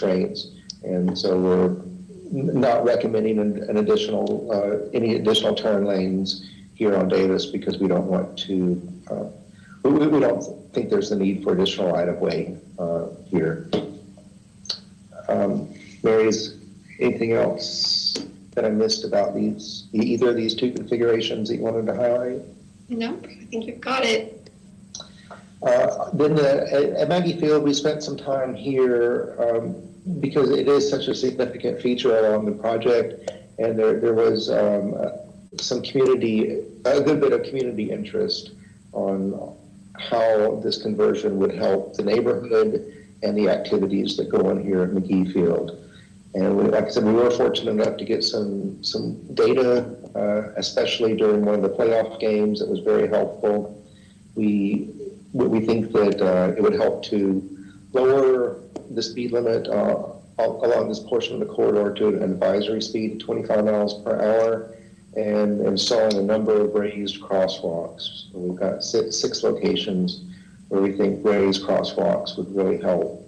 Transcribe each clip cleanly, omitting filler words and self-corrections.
constraints. And so we're not recommending an additional, any additional turn lanes here on Davis because we don't want to, we don't think there's a need for additional right-of-way here. Mary, is anything else that I missed about these, either of these two configurations that you wanted to highlight? No, I think you've got it. Then at Maggie Field, we spent some time here because it is such a significant feature along the project, and there was some community, a good bit of community interest on how this conversion would help the neighborhood and the activities that go on here at McGee Field. And we, like I said, we were fortunate enough to get some data, especially during one of the playoff games that was very helpful. We think that it would help to lower the speed limit along this portion of the corridor to an advisory speed of 25 miles per hour and installing a number of raised crosswalks. So we've got six locations where we think raised crosswalks would really help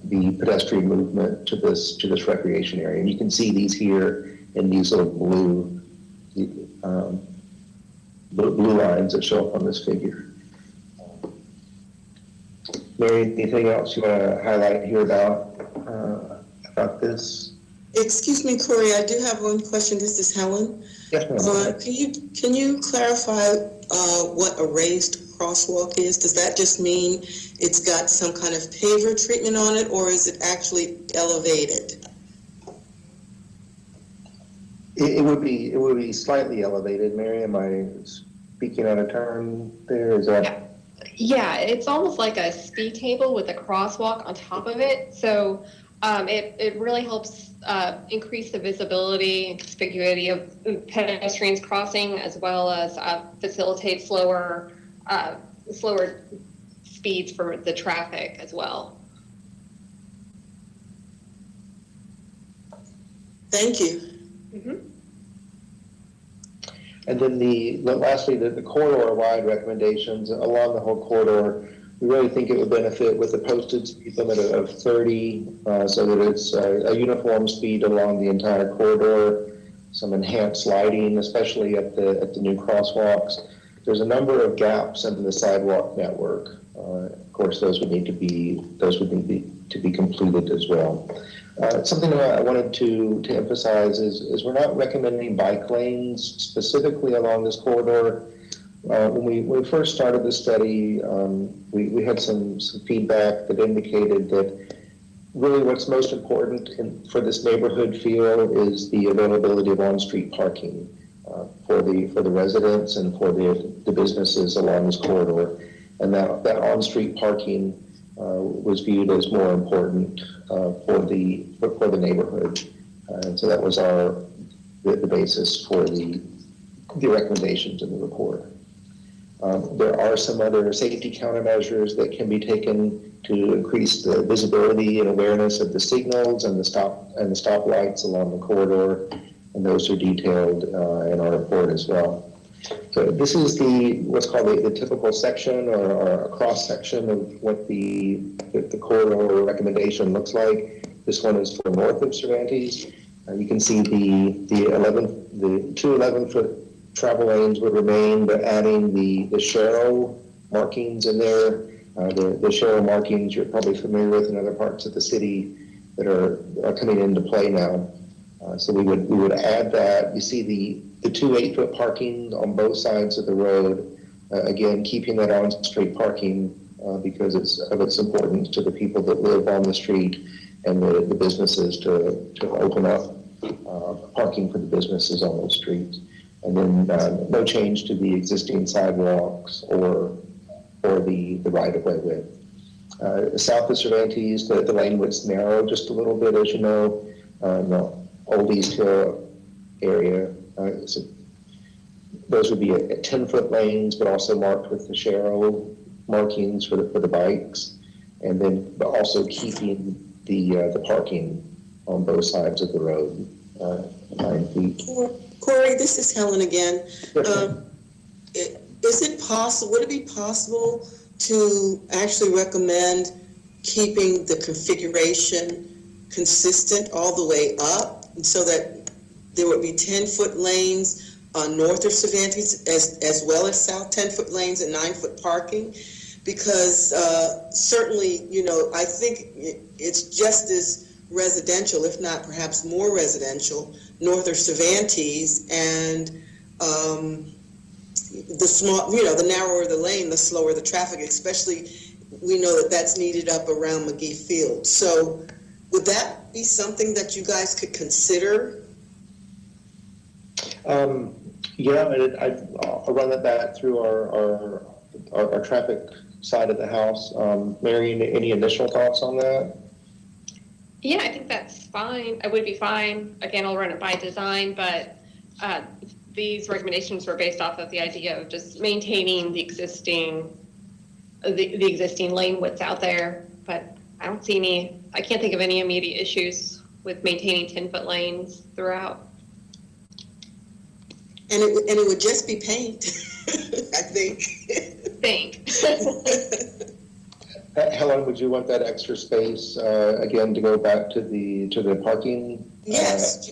the pedestrian movement to this recreation area. And you can see these here in these little blue lines that show up on this figure. Mary, anything else you want to highlight here about this? Excuse me, Corey, I do have one question. This is Helen. Yes, ma'am. Can you clarify what a raised crosswalk is? Does that just mean it's got some kind of paver treatment on it, or is it actually elevated? It would be slightly elevated. Mary, am I speaking out of turn there? Is that? Yeah, it's almost like a speed table with a crosswalk on top of it. So it really helps increase the visibility and conspicuity of pedestrians crossing, as well as facilitate slower speeds for the traffic as well. Thank you. Mm-hmm. And then lastly, the corridor-wide recommendations along the whole corridor, we really think it would benefit with a posted speed limit of 30, so that it's a uniform speed along the entire corridor, some enhanced lighting, especially at the new crosswalks. There's a number of gaps in the sidewalk network. Of course, those would need to be completed as well. Something that I wanted to emphasize is we're not recommending bike lanes specifically along this corridor. When we first started the study, we had some feedback that indicated that really what's most important for this neighborhood feel is the availability of on-street parking for the residents and for the businesses along this corridor. And that on-street parking was viewed as more important for the neighborhood. And so that was the basis for the recommendations in the report. There are some other safety countermeasures that can be taken to increase the visibility and awareness of the signals and the stop lights along the corridor, and those are detailed in our report as well. So this is what's called the typical section or a cross section of what the corridor recommendation looks like. This one is for north of Cervantes. You can see the two 11-foot travel lanes would remain, but adding the Sharrow markings in there. The Sharrow markings you're probably familiar with in other parts of the city that are coming into play now. So we would add that. You see the two 8-foot parking on both sides of the road. Again, keeping that on-street parking because it's of its importance to the people that live on the street and the businesses to open up parking for the businesses on those streets. And then no change to the existing sidewalks or the right-of-way width. South of Cervantes, the lane width's narrow just a little bit, as you know. The Old East Hill area. So those would be at 10-foot lanes, but also marked with the Sharrow markings for the bikes, and then but also keeping the parking on both sides of the road 9 feet. Corey, this is Helen again. Is it possible? Would it be possible to actually recommend keeping the configuration consistent all the way up, so that there would be 10-foot lanes north of Cervantes as well as south, 10-foot lanes and 9-foot parking? Because certainly, I think it's just as residential, if not perhaps more residential, north of Cervantes, and the narrower the lane, the slower the traffic, especially we know that that's needed up around McGee Field. So would that be something that you guys could consider? Yeah, I'll run that back through our traffic side of the house. Mary, any initial thoughts on that? Yeah, I think that's fine. It would be fine. Again, I'll run it by design, but these recommendations were based off of the idea of just maintaining the existing lane widths out there. But I can't think of any immediate issues with maintaining 10-foot lanes throughout. And it would just be paint, I think. Helen, would you want that extra space again to go back to the parking? Yes.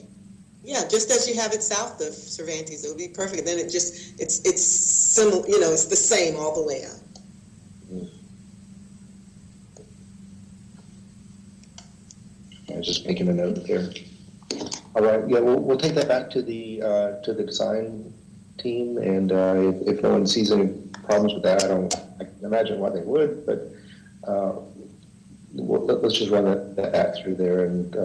Yeah, just as you have it south of Cervantes, it would be perfect. Then it's similar, it's the same all the way up. I was just making a note there. All right, yeah, we'll take that back to the design team, and if no one sees any problems with that, I can imagine why they would, but let's just run that back through there, and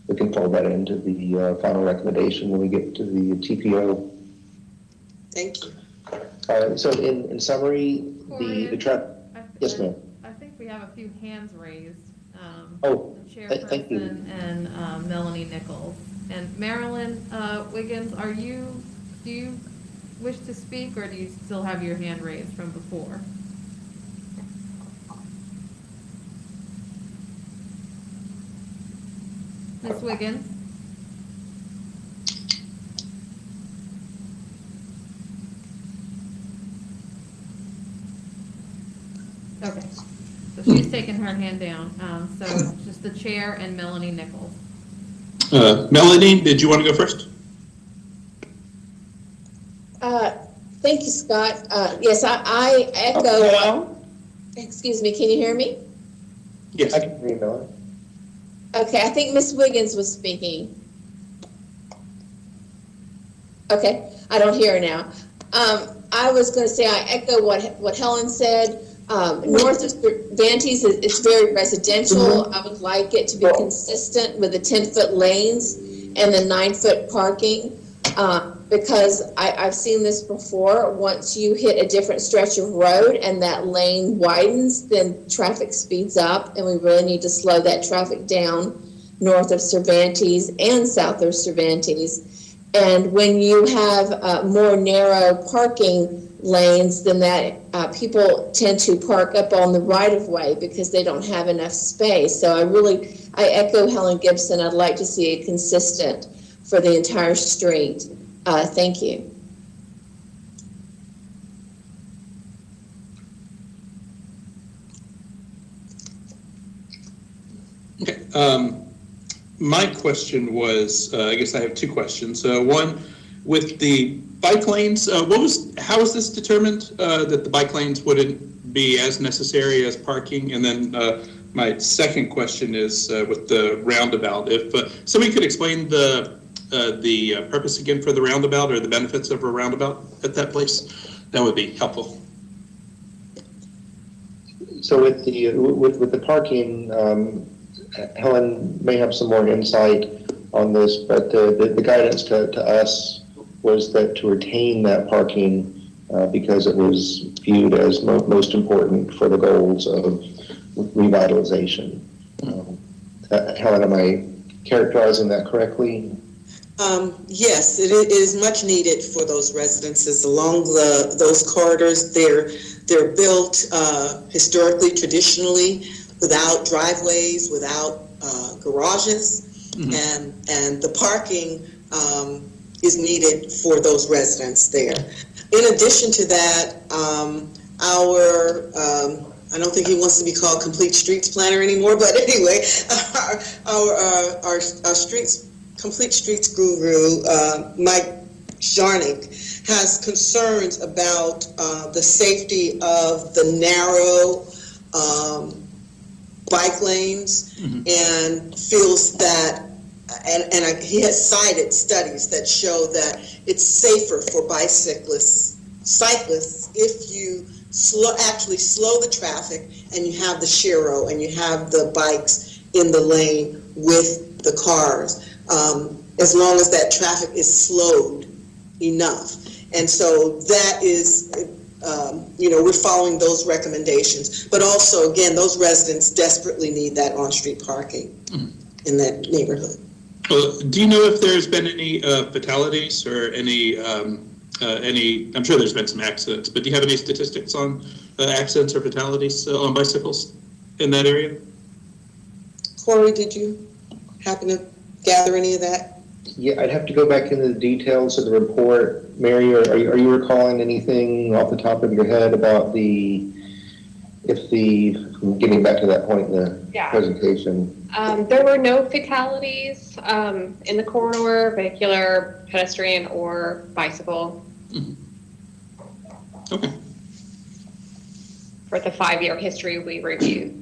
we can fold that into the final recommendation when we get to the TPO. Thank you. All right, so in summary, the traffic. Yes, ma'am. I think we have a few hands raised. The chairperson thank you. and Melanie Nichols. And Marilyn Wiggins, do you wish to speak, or do you still have your hand raised from before? Ms. Wiggins? Okay, so she's taken her hand down. So just the chair and Melanie Nichols. Melanie, did you want to go first? Thank you, Scott. Yes, I echo. Hello? Excuse me, can you hear me? Yes. I can hear you, Melanie. Okay, I think Ms. Wiggins was speaking. Okay, I don't hear her now. I was going to say I echo what Helen said. North of Cervantes, it's very residential. I would like it to be consistent with the 10-foot lanes and the 9-foot parking, because I've seen this before. Once you hit a different stretch of road and that lane widens, then traffic speeds up, and we really need to slow that traffic down north of Cervantes and south of Cervantes. And when you have more narrow parking lanes, then that people tend to park up on the right of way because they don't have enough space. So I echo Helen Gibson. I'd like to see it consistent for the entire street. Thank you. Okay. My question was, I guess I have two questions. One, with the bike lanes, how was this determined that the bike lanes wouldn't be as necessary as parking? And then my second question is with the roundabout. If somebody could explain the purpose again for the roundabout, or the benefits of a roundabout at that place, that would be helpful. So with the parking, Helen may have some more insight on this, but the guidance to us was that to retain that parking because it was viewed as most important for the goals of revitalization. Helen, am I characterizing that correctly? Yes, it is much needed for those residences along those corridors. They're built historically, traditionally, without driveways, without garages, and the parking is needed for those residents there. In addition to that, our I don't think he wants to be called Complete Streets Planner anymore, but anyway, our Complete Streets guru, Mike Jarnick, has concerns about the safety of the narrow bike lanes, and feels that, he has cited studies that show that it's safer for cyclists if you actually slow the traffic and you have the shero and you have the bikes in the lane with the cars, as long as that traffic is slowed enough. And so that is, we're following those recommendations. But also, again, those residents desperately need that on-street parking in that neighborhood. Well, do you know if there's been any fatalities or any, I'm sure there's been some accidents, but do you have any statistics on accidents or fatalities on bicycles in that area? Corey, did you happen to gather any of that? Yeah, I'd have to go back into the details of the report. Mary, are you recalling anything off the top of your head about getting back to that point in the presentation? There were no fatalities in the corridor, vehicular, pedestrian, or bicycle. Okay. For the 5-year history we reviewed.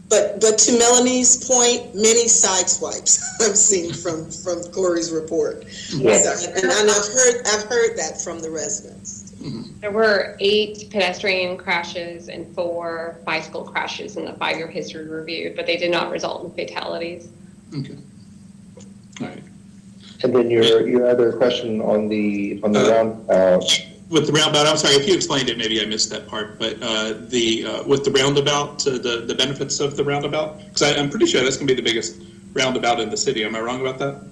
But to Melanie's point, many side swipes I've seen from Corey's report. Yes. So, and I've heard that from the residents. There were 8 pedestrian crashes and 4 bicycle crashes in the 5-year history reviewed, but they did not result in fatalities. Okay. All right. And then your other question on the roundabout. With the roundabout, I'm sorry if you explained it, maybe I missed that part. But with the roundabout, the benefits of the roundabout, because I'm pretty sure that's going to be the biggest roundabout in the city. Am I wrong about that?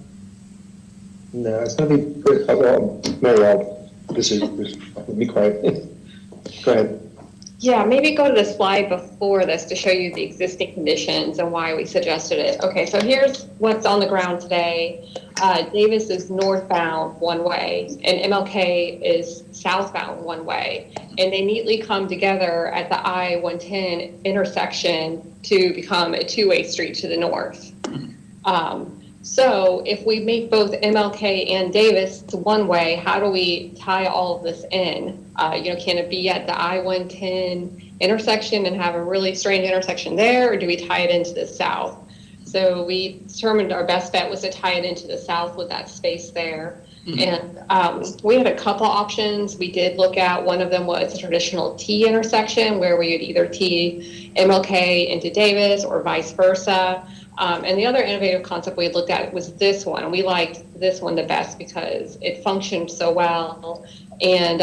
No, it's going to be. Well, Mary, be quiet. Go ahead. Yeah, maybe go to the slide before this to show you the existing conditions and why we suggested it. Okay, so here's what's on the ground today. Davis is northbound one way and MLK is southbound one way. And they neatly come together at the I-110 intersection to become a 2-way street to the north. So if we make both MLK and Davis to one way, how do we tie all of this in? Can it be at the I-110 intersection and have a really strange intersection there, or do we tie it into the south? So we determined our best bet was to tie it into the south with that space there. And we had a couple options. We did look at, one of them was a traditional T intersection where we would either T MLK into Davis or vice versa. And the other innovative concept we looked at was this one. We liked this one the best because it functioned so well. And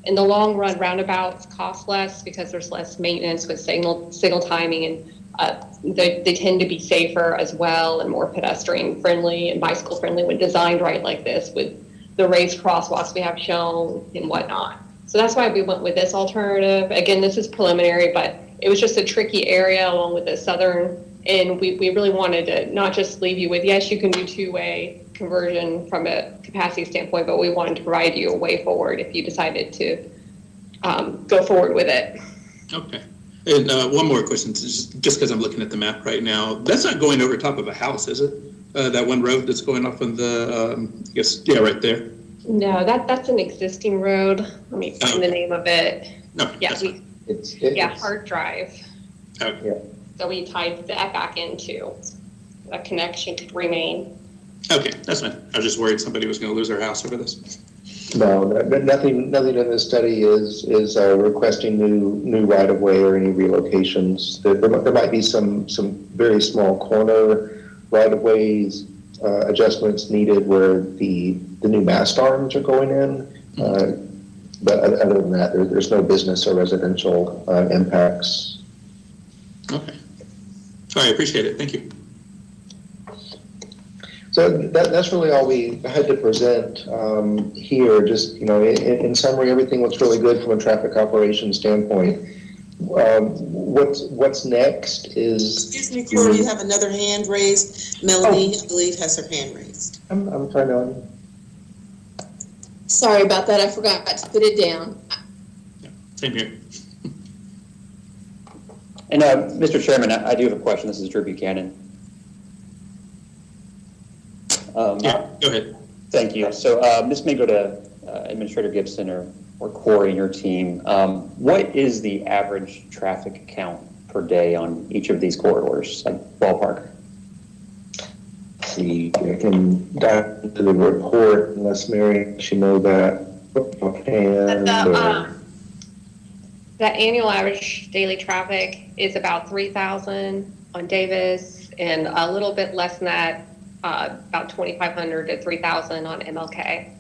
in the long run, roundabouts cost less because there's less maintenance with signal timing, and they tend to be safer as well and more pedestrian friendly and bicycle friendly when designed right like this with the raised crosswalks we have shown and whatnot. So that's why we went with this alternative. Again, this is preliminary, but it was just a tricky area along with the southern. And we really wanted to not just leave you with, yes, you can do 2-way conversion from a capacity standpoint, but we wanted to provide you a way forward if you decided to go forward with it. Okay. And one more question, just because I'm looking at the map right now. That's not going over top of a house, is it? That one road that's going off on the, right there. No, that's an existing road. Let me find the name of it. No, Hart Drive. Okay. Yeah. So we tied that back into a connection to remain. Okay, that's fine. I was just worried somebody was going to lose their house over this. No, nothing in this study is requesting new right of way or any relocations. There might be some very small corner right of ways adjustments needed where the new mast arms are going in. But other than that, there's no business or residential impacts. Okay. All right, I appreciate it. Thank you. So that's really all we had to present here. Just, in summary, everything looks really good from a traffic operations standpoint. What's next is... Excuse me, Corey, you have another hand raised. Melanie, I believe, has her hand raised. I'm sorry, Melanie. Sorry about that. I forgot to put it down. Yeah, same here. And Mr. Chairman, I do have a question. This is Drew Buchanan. Yeah, go ahead. Thank you. So this may go to Administrator Gibson or Corey and your team. What is the average traffic count per day on each of these corridors, like ballpark? See, I can dive into the report unless Mary should know that. The annual average daily traffic is about 3,000 on Davis and a little bit less than that, about 2,500 to 3,000 on MLK.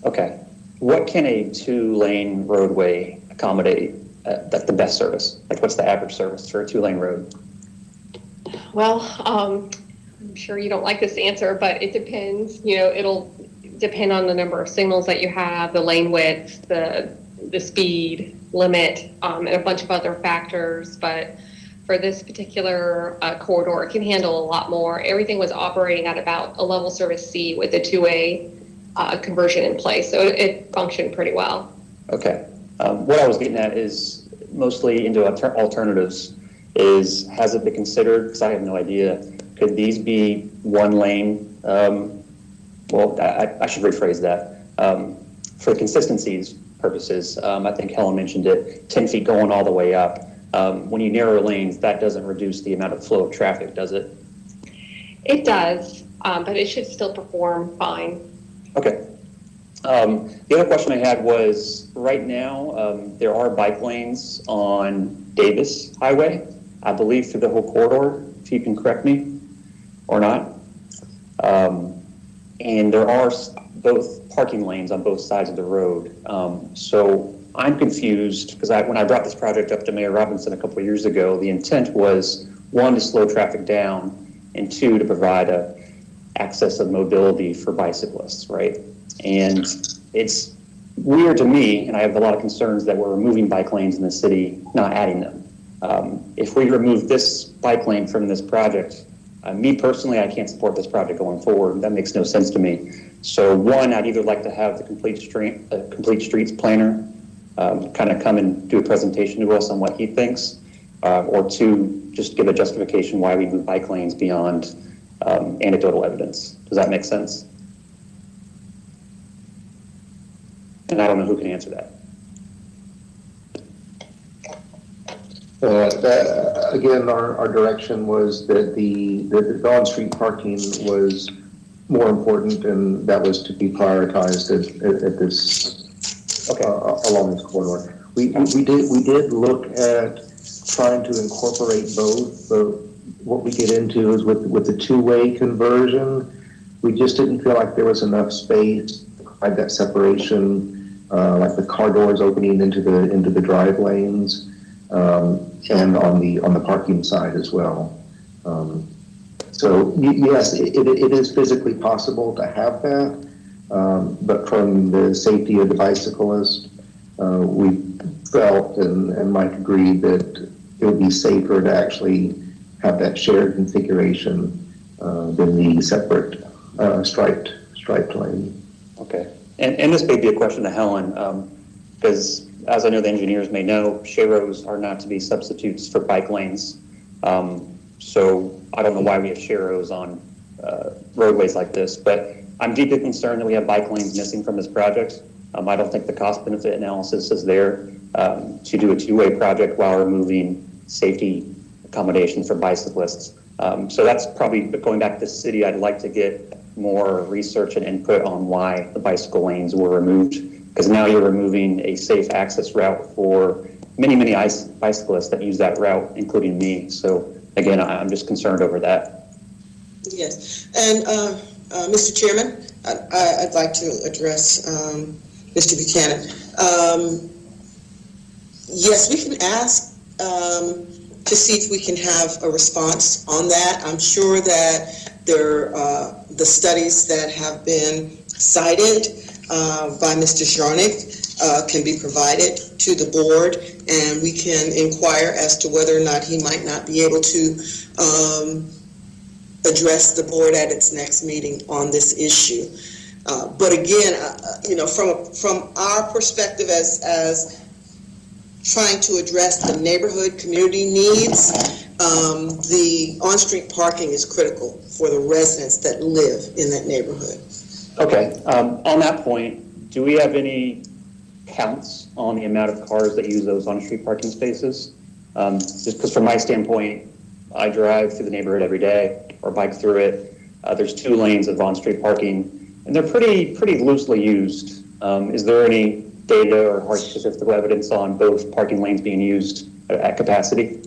Okay. What can a 2-lane roadway accommodate at the best service? Like, what's the average service for a 2-lane road? Well, I'm sure you don't like this answer, but it depends. You know, it'll depend on the number of signals that you have, the lane width, the speed limit, and a bunch of other factors. But for this particular corridor, it can handle a lot more. Everything was operating at about a level service C with a 2A conversion in place, so it functioned pretty well. Okay. What I was getting at is mostly into alternatives. Has it been considered? Because I have no idea. Could these be 1 lane? Well, I should rephrase that. For consistency's purposes, I think Helen mentioned it, 10 feet going all the way up. When you narrow lanes, that doesn't reduce the amount of flow of traffic, does it? It does, but it should still perform fine. Okay. The other question I had was, right now, there are bike lanes on Davis Highway, I believe through the whole corridor, if you can correct me, or not. And there are both parking lanes on both sides of the road. So I'm confused, because when I brought this project up to Mayor Robinson a couple of years ago, the intent was, 1, to slow traffic down, and 2, to provide access of mobility for bicyclists, right? And it's weird to me, and I have a lot of concerns that we're removing bike lanes in the city, not adding them. If we remove this bike lane from this project, me personally, I can't support this project going forward. That makes no sense to me. So 1, I'd either like to have the complete streets planner kind of come and do a presentation to us on what he thinks, or 2, just give a justification why we move bike lanes beyond anecdotal evidence. Does that make sense? And I don't know who can answer that. Again, our direction was that the on-street parking was more important, and that was to be prioritized at this along this corridor. We did look at trying to incorporate both. So what we get into is with the 2-way conversion, we just didn't feel like there was enough space to provide that separation, like the car doors opening into the drive lanes. And on the parking side as well. So yes, it is physically possible to have that, but from the safety of the bicyclist, we felt and Mike agreed that it would be safer to actually have that shared configuration than the separate striped lane. Okay, and this may be a question to Helen, because as I know the engineers may know, sharrows are not to be substitutes for bike lanes. So I don't know why we have sharrows on roadways like this, but I'm deeply concerned that we have bike lanes missing from this project. I don't think the cost benefit analysis is there to do a 2-way project while removing safety accommodations for bicyclists. So that's probably, going back to the city, I'd like to get more research and input on why the bicycle lanes were removed, because now you're removing a safe access route for many bicyclists that use that route, including me. So again, I'm just concerned over that. Yes, and Mr. Chairman, I'd like to address Mr. Buchanan. Yes, we can ask to see if we can have a response on that. I'm sure that the studies that have been cited by Mr. Zharnik can be provided to the board, and we can inquire as to whether or not he might not be able to address the board at its next meeting on this issue. But again, from our perspective as trying to address the neighborhood community needs, the on-street parking is critical for the residents that live in that neighborhood. Okay, on that point, do we have any counts on the amount of cars that use those on-street parking spaces? Just because from my standpoint, I drive through the neighborhood every day or bike through it. There's 2 lanes of on-street parking, and they're pretty loosely used. Is there any data or hard statistical evidence on both parking lanes being used at capacity?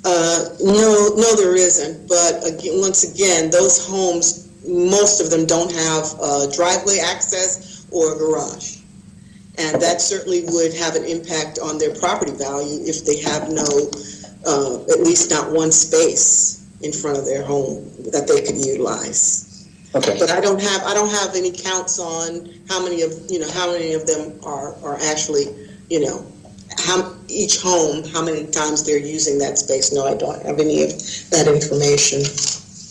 No, there isn't. But again, once again, those homes, most of them don't have driveway access or a garage. And that certainly would have an impact on their property value if they have no, at least not one space in front of their home that they could utilize. Okay. But I don't have any counts on how many of them are actually, each home, how many times they're using that space. No, I don't have any of that information.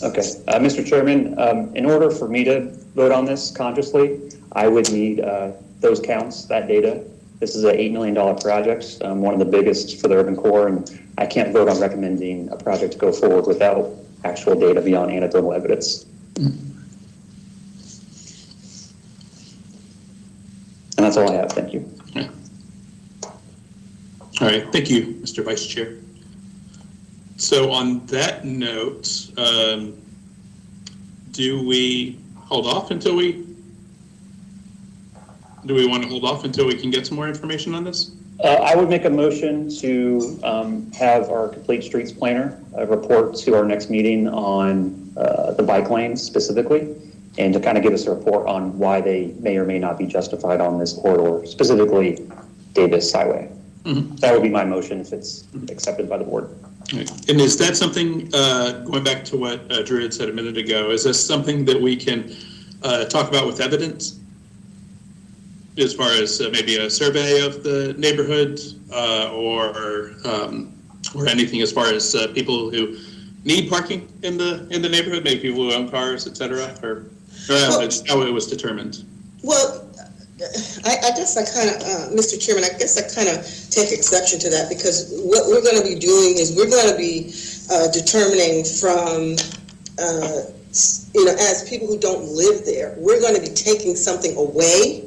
Okay. Mr. Chairman, in order for me to vote on this consciously, I would need those counts, that data. This is an $8 million project, one of the biggest for the urban core, and I can't vote on recommending a project to go forward without actual data beyond anecdotal evidence. And that's all I have. Thank you. Yeah. All right. Thank you, Mr. Vice Chair. So on that note, do we hold off until we want to hold off until we can get some more information on this? I would make a motion to have our complete streets planner report to our next meeting on the bike lanes specifically, and to kind of give us a report on why they may or may not be justified on this corridor, specifically Davis Highway. Mm-hmm. That would be my motion if it's accepted by the board. Right. And is that something, going back to what Drew had said a minute ago, is this something that we can talk about with evidence? As far as maybe a survey of the neighborhood or anything as far as people who need parking in the neighborhood, maybe people who own cars, et cetera, or just how it was determined? Well, I guess I kind of, Mr. Chairman, I guess I kind of take exception to that, because what we're going to be doing is we're going to be determining from, as people who don't live there, we're going to be taking something away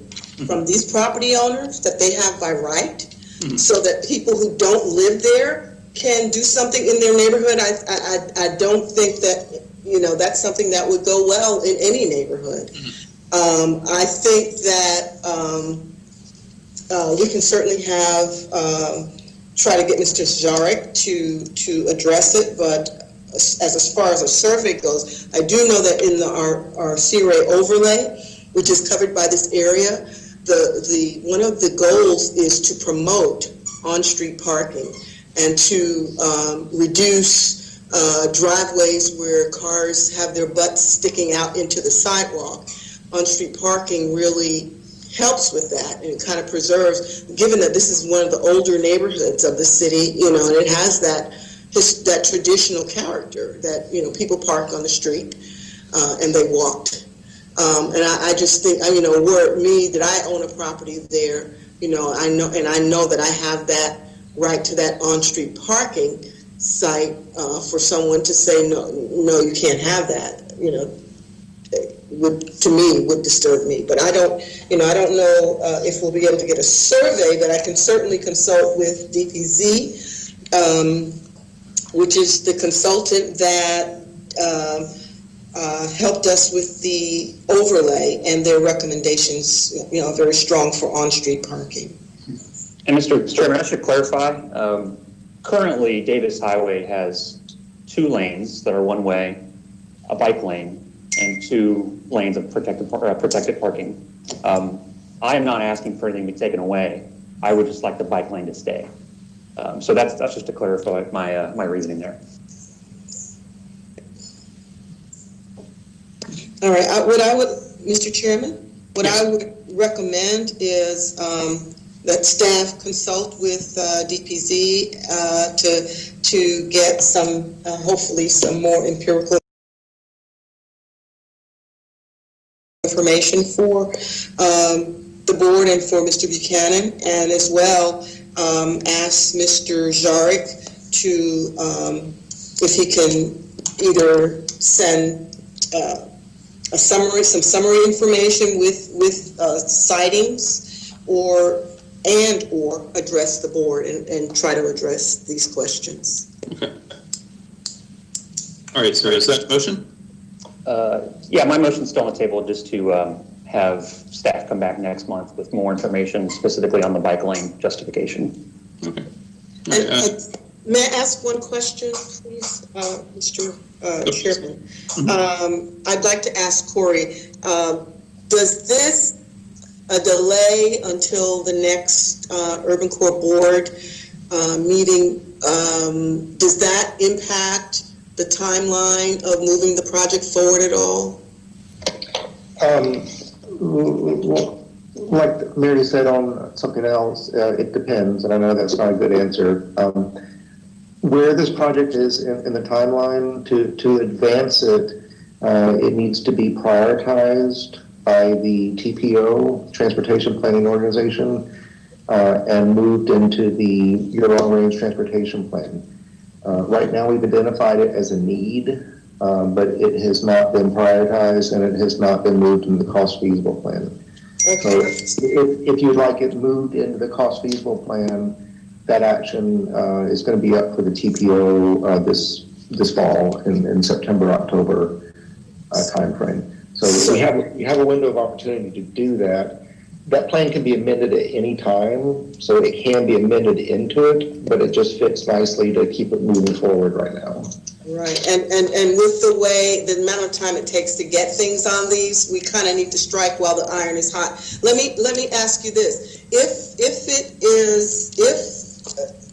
from these property owners that they have by right, so that people who don't live there can do something in their neighborhood. I don't think that, that's something that would go well in any neighborhood. I think that we can certainly try to get Mr. Zarek to address it, but as far as a survey goes, I do know that in our C-Ray overlay, which is covered by this area, one of the goals is to promote on-street parking and to reduce driveways where cars have their butts sticking out into the sidewalk. On-street parking really helps with that, and it kind of preserves, given that this is one of the older neighborhoods of the city, and it has that traditional character that, people park on the street and they walked. And I just think, were it me that I own a property there, I know that I have that right to that on-street parking site for someone to say, no, you can't have that, would disturb me. But I don't know if we'll be able to get a survey, but I can certainly consult with DPZ, which is the consultant that helped us with the overlay, and their recommendations, are very strong for on-street parking. And Mr. Chairman, I should clarify, currently Davis Highway has 2 lanes that are one-way, a bike lane, and 2 lanes of protected parking. I am not asking for anything to be taken away. I would just like the bike lane to stay. So that's just to clarify my reasoning there. All right. Mr. Chairman, what I would recommend is that staff consult with DPZ to get hopefully some more empirical information for the board and for Mr. Buchanan, and as well ask Mr. Jarek to, if he can either send some summary information with sightings, or address the board and try to address these questions. Okay. All right, so is that motion? Yeah, my motion's still on the table, just to have staff come back next month with more information specifically on the bike lane justification. Okay. And may I ask one question, please, Mr. Chairman? I'd like to ask Corey, does this delay until the next Urban Core Board meeting, does that impact the timeline of moving the project forward at all? Like Mary said on something else, it depends, and I know that's not a good answer. Where this project is in the timeline, to advance it, it needs to be prioritized by the TPO, Transportation Planning Organization, and moved into the Your Long Range Transportation Plan. Right now, we've identified it as a need, but it has not been prioritized, and it has not been moved into the cost feasible plan. Okay. So if you'd like it moved into the cost feasible plan, that action is going to be up for the TPO this fall in September, October timeframe. So we have a window of opportunity to do that. That plan can be amended at any time, so it can be amended into it, but it just fits nicely to keep it moving forward right now. Right, and with the amount of time it takes to get things on these, we kind of need to strike while the iron is hot. Let me ask you this: if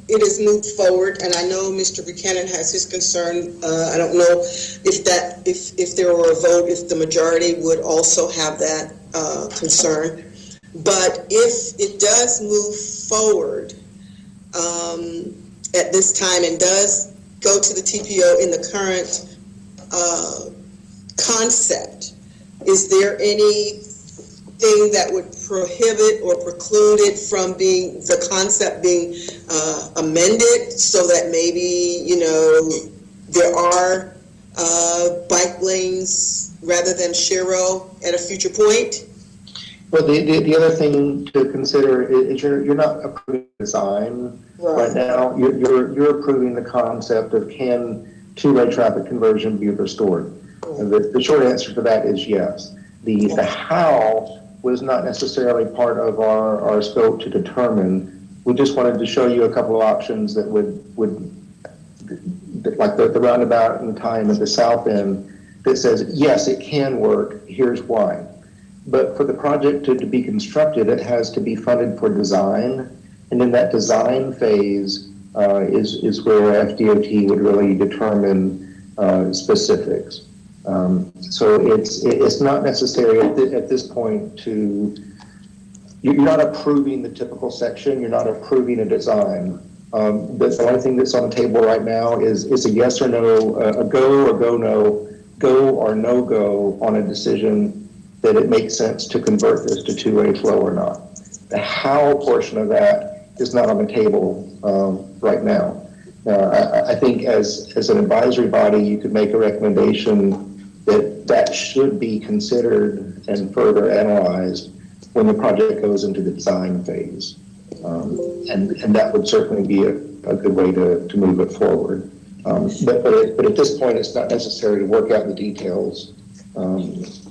it is moved forward, and I know Mr. Buchanan has his concern. I don't know if there were a vote, if the majority would also have that concern. But if it does move forward at this time and does go to the TPO in the current concept, is there anything that would prohibit or preclude it from the concept being amended, so that maybe, there are bike lanes rather than Shiro at a future point? Well, the other thing to consider is you're not approving design right now. You're approving the concept of, can two-way traffic conversion be restored? And the short answer to that is yes. The how was not necessarily part of our scope to determine. We just wanted to show you a couple of options that would like the roundabout in time at the south end that says, yes, it can work, here's why. But for the project to be constructed, it has to be funded for design. And in that design phase is where FDOT would really determine specifics. So it's not necessary at this point you're not approving the typical section, you're not approving a design. The only thing that's on the table right now is a yes or no, a go or go no go on a decision that it makes sense to convert this to two-way flow or not. The how portion of that is not on the table right now. I think as an advisory body, you could make a recommendation that should be considered and further analyzed when the project goes into the design phase. And that would certainly be a good way to move it forward. But at this point, it's not necessary to work out the details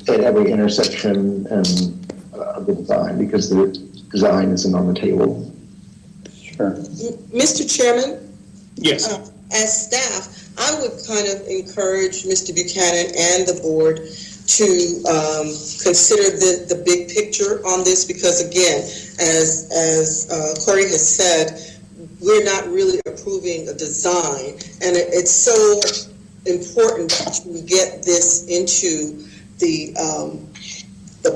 at every intersection and of the design, because the design isn't on the table. Sure. Mr. Chairman? Yes. As staff, I would kind of encourage Mr. Buchanan and the board to consider the big picture on this, because again, as Corey has said, we're not really approving a design, and it's so important to get this into the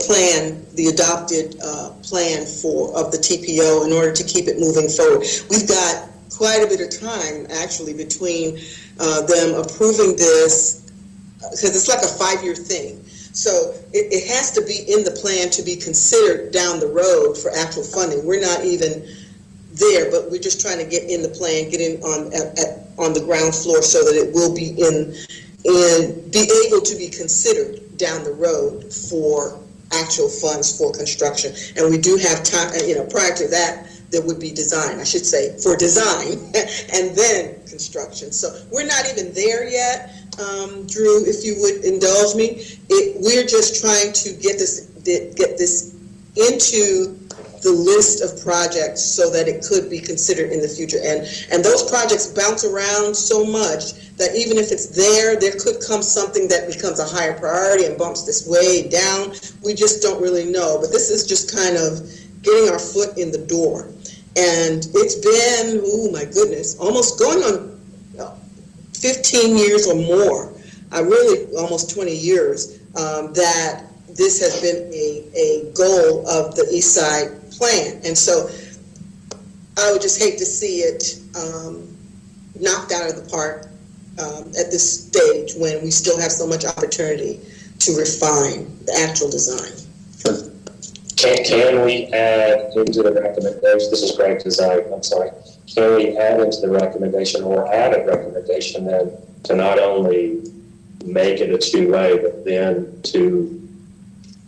plan, the adopted plan of the TPO, in order to keep it moving forward. We've got quite a bit of time actually between them approving this, because it's like a 5-year thing. So it has to be in the plan to be considered down the road for actual funding. We're not even there, but we're just trying to get in the plan, get in on the ground floor so that it will be be able to be considered down the road for actual funds for construction. And we do have time, prior to that, there would be design, I should say, for design and then construction. So we're not even there yet, Drew, if you would indulge me. We're just trying to get this into the list of projects so that it could be considered in the future. And those projects bounce around so much that even if it's there could come something that becomes a higher priority and bumps this way down. We just don't really know. But this is just kind of getting our foot in the door. And it's been, oh my goodness, almost going on 15 years or more, almost 20 years, that this has been a goal of the East Side plan. And so I would just hate to see it knocked out of the park at this stage when we still have so much opportunity to refine the actual design. Sure. Can we add into the recommendation, this is great design, I'm sorry, can we add into the recommendation or add a recommendation then to not only make it a two-way, but then to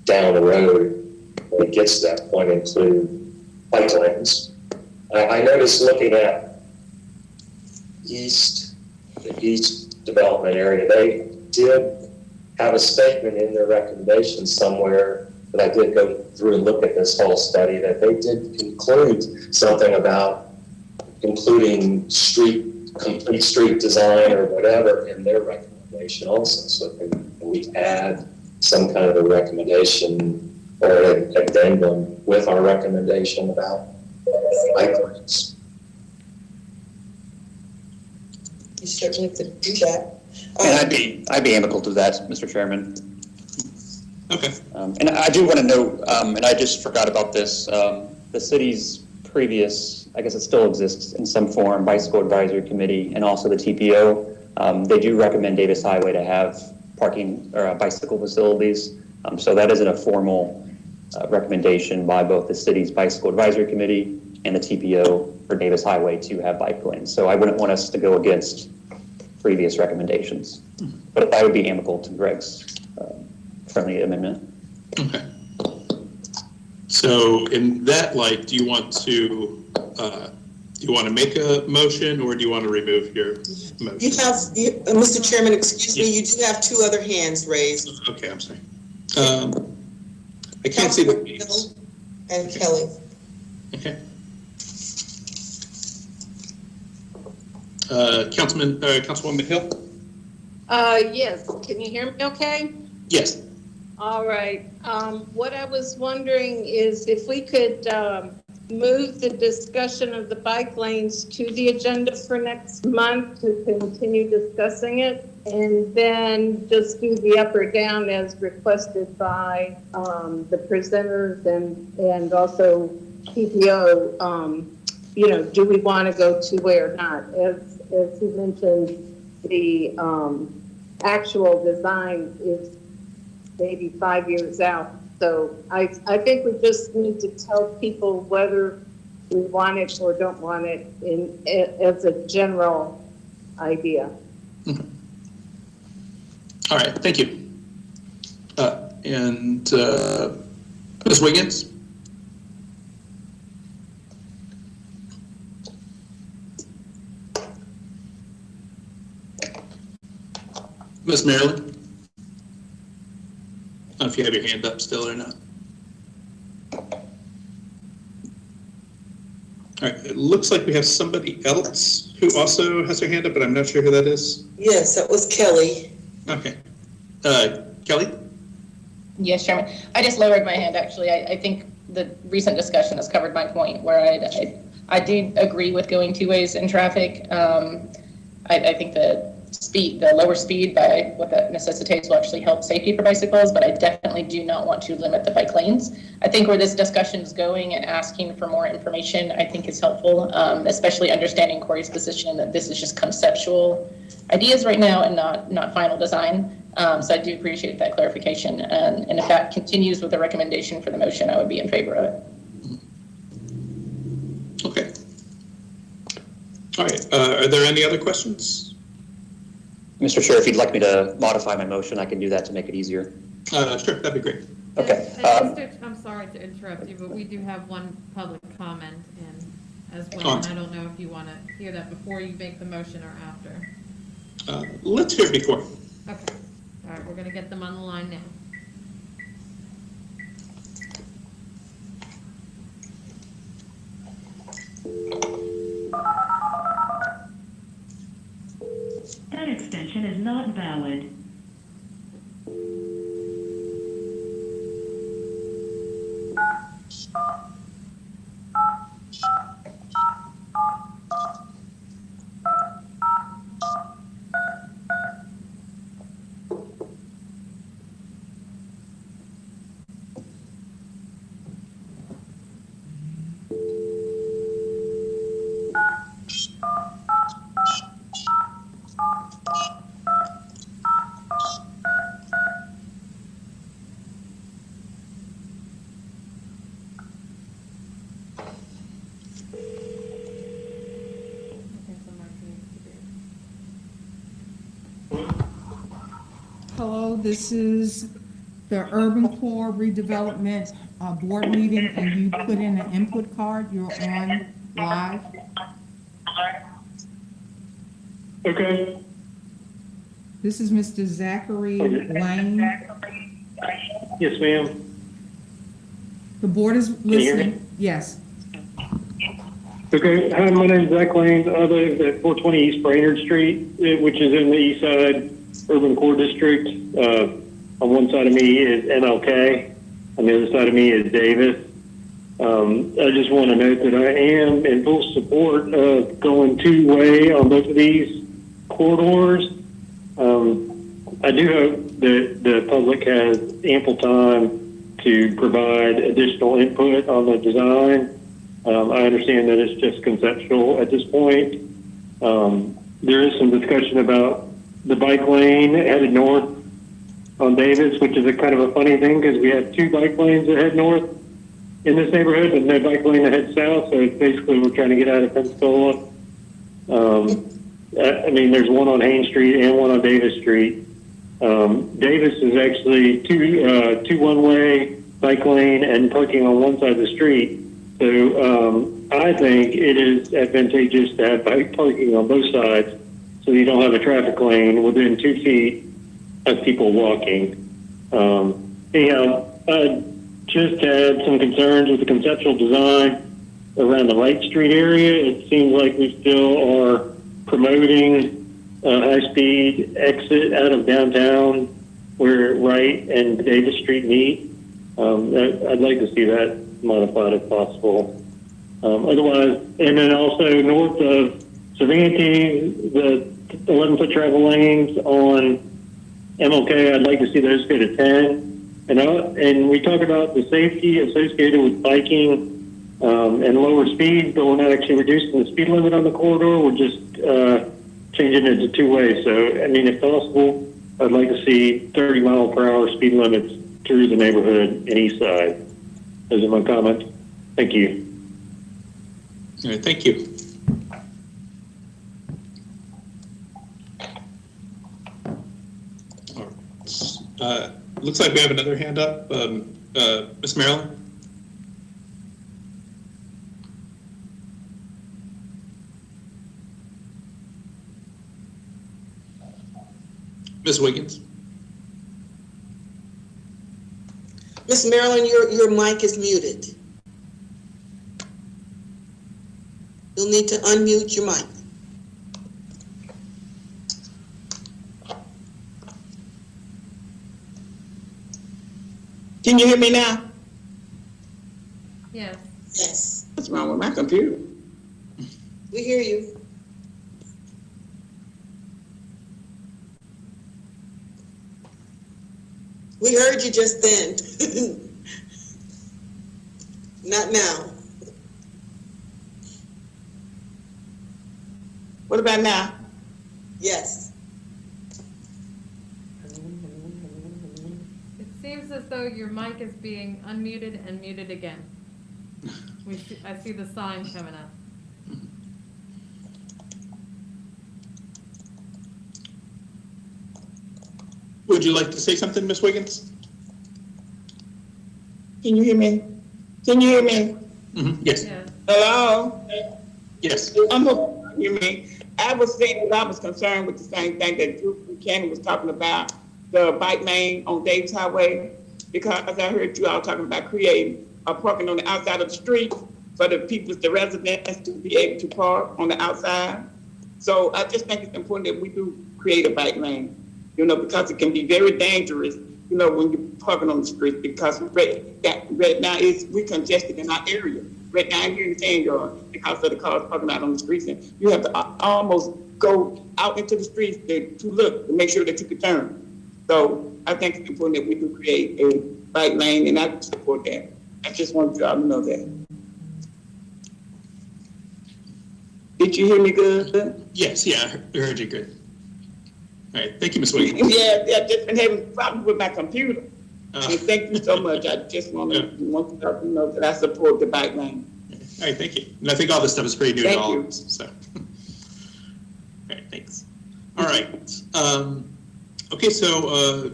down the road, when it gets to that point, include bike lanes? I noticed looking at the east development area, they did have a statement in their recommendation somewhere, but I did go through and look at this whole study, that they did include something about including complete street design or whatever in their recommendation also. So can we add some kind of a recommendation or an addendum with our recommendation about bike lanes? You certainly could do that. And I'd be amenable to that, Mr. Chairman. Okay. And I do want to note, and I just forgot about this, the city's previous, I guess it still exists in some form, Bicycle Advisory Committee and also the TPO. They do recommend Davis Highway to have parking or bicycle facilities. So that isn't a formal recommendation by both the city's Bicycle Advisory Committee and the TPO for Davis Highway to have bike lanes. So I wouldn't want us to go against previous recommendations. But I would be amenable to Greg's friendly amendment. Okay. So in that light, do you want to make a motion, or do you want to remove your motion? You have, Mr. Chairman, excuse me, you do have two other hands raised. Okay, I'm sorry. I can't see the names. And Kelly. Okay. Councilwoman Hill? Yes, can you hear me okay? Yes. All right. What I was wondering is if we could move the discussion of the bike lanes to the agenda for next month to continue discussing it, and then just do the up or down as requested by the presenters and also PPO. Do we want to go two-way or not? As you mentioned, the actual design is maybe 5 years out. So I think we just need to tell people whether we want it or don't want it as a general idea. Okay. All right, thank you. And Ms. Wiggins? Ms. Marilyn? I don't know if you have your hand up still or not. All right, it looks like we have somebody else who also has their hand up, but I'm not sure who that is. Yes, that was Kelly. Okay. Kelly? Yes, Chairman. I just lowered my hand, actually. I think the recent discussion has covered my point, where I do agree with going two ways in traffic. I think the lower speed by what that necessitates will actually help safety for bicycles, but I definitely do not want to limit the bike lanes. I think where this discussion is going and asking for more information, I think is helpful, especially understanding Corey's position that this is just conceptual ideas right now and not final design. So I do appreciate that clarification. And if that continues with the recommendation for the motion, I would be in favor of it. Okay. Are there any other questions? Mr. Chair, if you'd like me to modify my motion, I can do that to make it easier. Sure, that'd be great. Okay. I'm sorry to interrupt you, but we do have one public comment in as well, and I don't know if you want to hear that before you make the motion or after. Let's hear it before. Okay. All right, we're going to get them on the line now. That extension is not valid. Hello, this is the Urban Core Redevelopment Board meeting, and you put in an input card. You're on live. Okay. This is Mr. Zachary Lane. Yes, ma'am. The board is you hear me? listening. Yes. Okay. Hi, my name is Zach Lane. I live at 420 East Brainerd Street, which is in the East Side Urban Core District. On one side of me is MLK. On the other side of me is Davis. I just want to note that I am in full support of going two-way on both of these corridors. I do hope that the public has ample time to provide additional input on the design. I understand that it's just conceptual at this point. There is some discussion about the bike lane headed north on Davis, which is a kind of a funny thing because we have two bike lanes that head north in this neighborhood and no bike lane that heads south. So it's basically we're trying to get out of Pensacola. I mean, there's one on Haines Street and one on Davis Street. Davis is actually two one-way bike lane and parking on one side of the street. So I think it is advantageous to have bike parking on both sides so you don't have a traffic lane within 2 feet of people walking. Anyhow, I just had some concerns with the conceptual design around the Light Street area. It seems like we still are promoting a high-speed exit out of downtown where Wright and Davis Street meet. I'd like to see that modified if possible. Otherwise, and then also north of Cervantes, the 11-foot travel lanes on MLK, I'd like to see those go to 10. And we talk about the safety associated with biking and lower speeds, but we're not actually reducing the speed limit on the corridor. We're just changing it to two-way. So, I mean, if possible, I'd like to see 30-mile-per-hour speed limits through the neighborhood and east side. Those are my comments. Thank you. All right, thank you. Looks like we have another hand up. Ms. Marilyn? Ms. Wiggins? Miss Marilyn, your mic is muted. You'll need to unmute your mic. Can you hear me now? Yes. Yes. What's wrong with my computer? We hear you. We heard you just then. Not now. What about now? Yes. It seems as though your mic is being unmuted and muted again. I see the sign coming up. would you like to say something, Ms. Wiggins? Can you hear me? Can you hear me? Yes. Yeah. Hello? Yes. I'm hoping you hear me. I was saying that I was concerned with the same thing that Drew Buchanan was talking about, the bike lane on Davis Highway, because I heard you all talking about creating a parking on the outside of the street for the people, the residents to be able to park on the outside. So I just think it's important that we do create a bike lane, because it can be very dangerous, when you're parking on the street, because right now we're congested in our area. Right now here in the sand yard, because of the cars parking out on the streets, and you have to almost go out into the streets to look, to make sure that you can turn. So I think it's important that we do create a bike lane, and I support that. I just want y'all to know that. Did you hear me good? Yes, yeah, I heard you good. All right, thank you, Ms. Wiggins. Yeah, I've just been having problems with my computer. And thank you so much. I just want to let you know that I support the bike lane. All right, thank you. And I think all this stuff is pretty new to all of us, so. All right, thanks. All right. Okay, so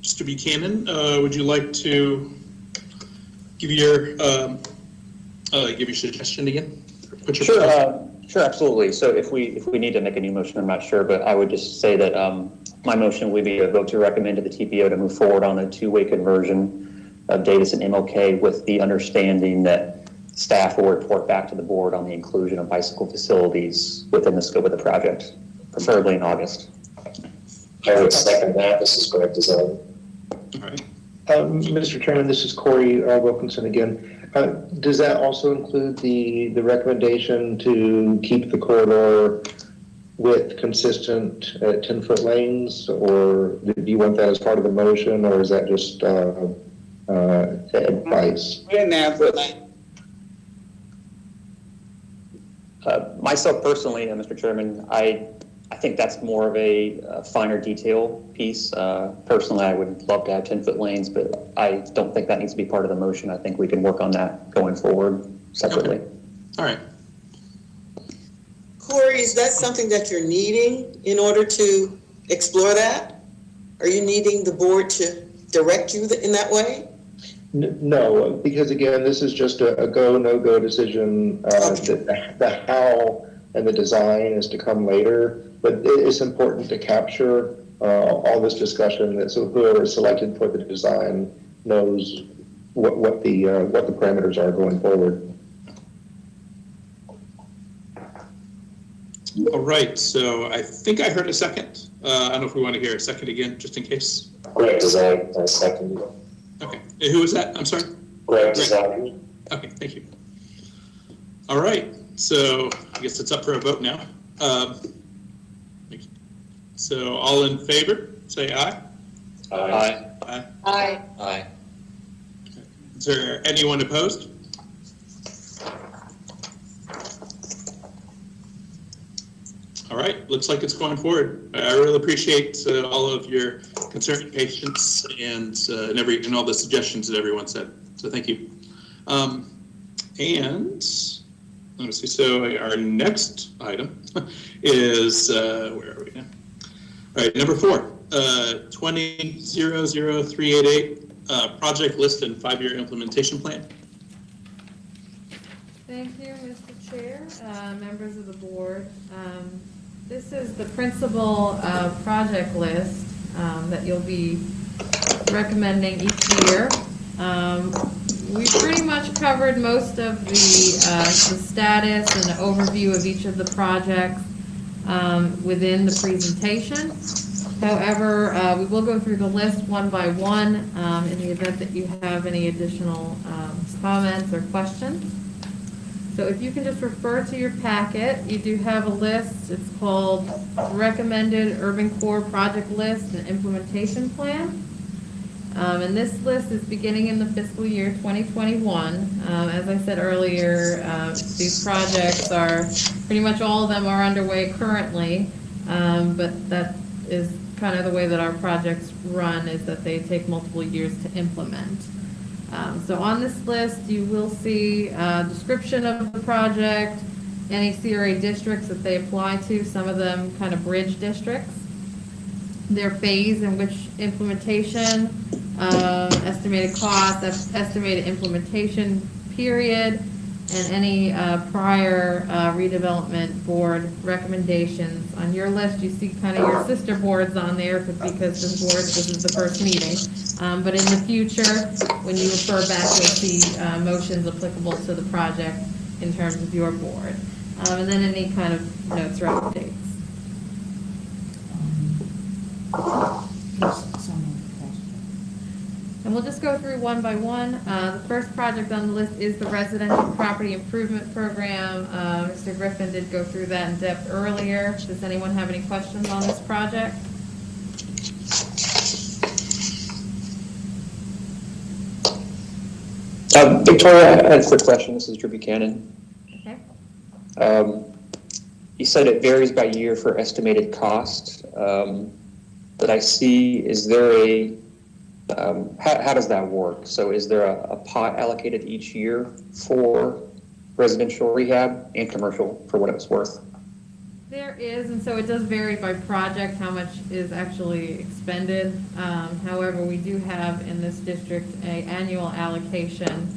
Mr. Buchanan, would you like to give your suggestion again? Sure, absolutely. So if we need to make a new motion, I'm not sure, but I would just say that my motion would be a vote to recommend to the TPO to move forward on a two-way conversion of Davis and MLK, with the understanding that staff will report back to the board on the inclusion of bicycle facilities within the scope of the project, preferably in August. I would second that. This is correct design. All right. Mr. Chairman, this is Corey Wilkinson again. Does that also include the recommendation to keep the corridor width consistent at 10-foot lanes, or do you want that as part of the motion, or is that just advice? Myself personally, Mr. Chairman, I think that's more of a finer detail piece. Personally, I would love to have 10-foot lanes, but I don't think that needs to be part of the motion. I think we can work on that going forward separately. Okay. All right. Corey, is that something that you're needing in order to explore that? Are you needing the board to direct you in that way? No, because again, this is just a go, no-go decision. The how and the design is to come later, but it's important to capture all this discussion, so whoever is selected for the design knows what the parameters are going forward. All right, so I think I heard a second. I don't know if we want to hear a second again, just in case. Correct design. I second you. Okay, who was that? I'm sorry? Correct design. Okay, thank you. All right, so I guess it's up for a vote now. So all in favor, say aye. Aye. Aye. Aye. Aye. Is there anyone opposed? All right, looks like it's going forward. I really appreciate all of your concern and patience and all the suggestions that everyone said. So thank you. And let me see. So our next item is where are we now? All right, number 4, 20-00388 project list and 5-year implementation plan. Thank you, Mr. Chair, members of the board. This is the principal project list that you'll be recommending each year. We pretty much covered most of the status and the overview of each of the projects within the presentation. However, we will go through the list one by one in the event that you have any additional comments or questions. So if you can just refer to your packet, you do have a list. It's called Recommended Urban Core Project List and Implementation Plan. And this list is beginning in the fiscal year 2021. As I said earlier, these projects are, pretty much all of them are underway currently, but that is kind of the way that our projects run, is that they take multiple years to implement. So on this list, you will see a description of the project, any CRA districts that they apply to, some of them kind of bridge districts. their phase in which implementation, estimated cost, estimated implementation period, and any prior redevelopment board recommendations. On your list, you see kind of your sister boards on there because this is the first meeting. But in the future, when you refer back, you'll see motions applicable to the project in terms of your board. And then any kind of notes or updates. And we'll just go through one by one. The first project on the list is the Residential Property Improvement Program. Mr. Griffin did go through that in depth earlier. Does anyone have any questions on this project? Victoria, I had a quick question. This is Drew Buchanan. Okay. You said it varies by year for estimated cost. That I see, is there a, how does that work? So is there a pot allocated each year for residential rehab and commercial, for what it's worth? There is, and so it does vary by project how much is actually expended. However, we do have in this district an annual allocation.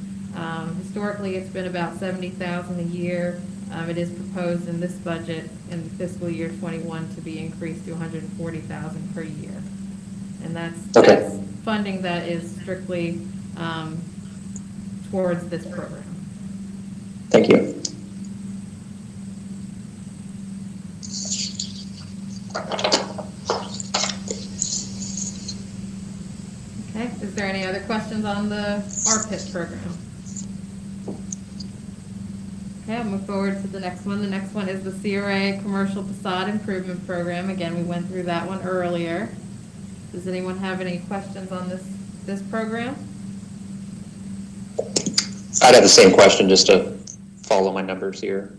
Historically, it's been about $70,000 a year. It is proposed in this budget in fiscal year 21 to be increased to $140,000 per year. And that's funding that is strictly towards this program. Thank you. Okay, is there any other questions on the RPIT program? Okay, I'll move forward to the next one. The next one is the CRA Commercial Facade Improvement Program. Again, we went through that one earlier. Does anyone have any questions on this program? I'd have the same question just to follow my numbers here.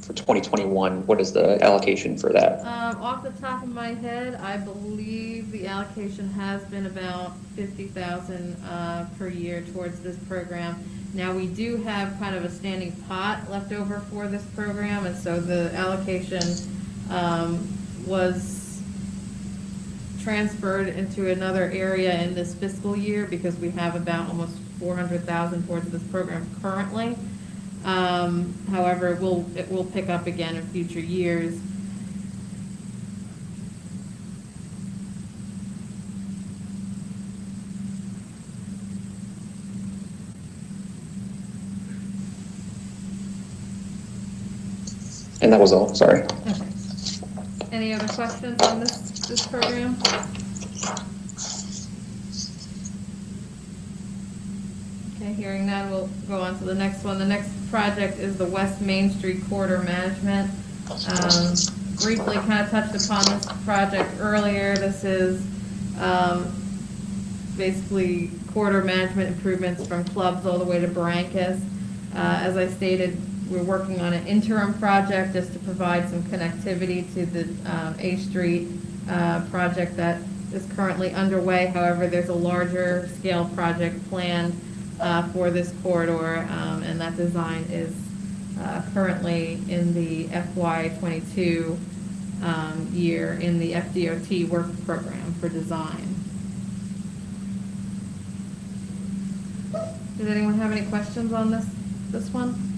For 2021, what is the allocation for that? Off the top of my head, I believe the allocation has been about $50,000 per year towards this program. Now, we do have kind of a standing pot left over for this program, and so the allocation was transferred into another area in this fiscal year because we have about almost $400,000 towards this program currently. However, it will pick up again in future years. And that was all, sorry. Okay. Any other questions on this program? Okay, hearing none, we'll go on to the next one. The next project is the West Main Street Corridor Management. Briefly kind of touched upon this project earlier. This is basically corridor management improvements from Clubs all the way to Barrancas. As I stated, we're working on an interim project just to provide some connectivity to the A Street project that is currently underway. However, there's a larger scale project planned for this corridor, and that design is currently in the FY22 year in the FDOT work program for design. Does anyone have any questions on this one?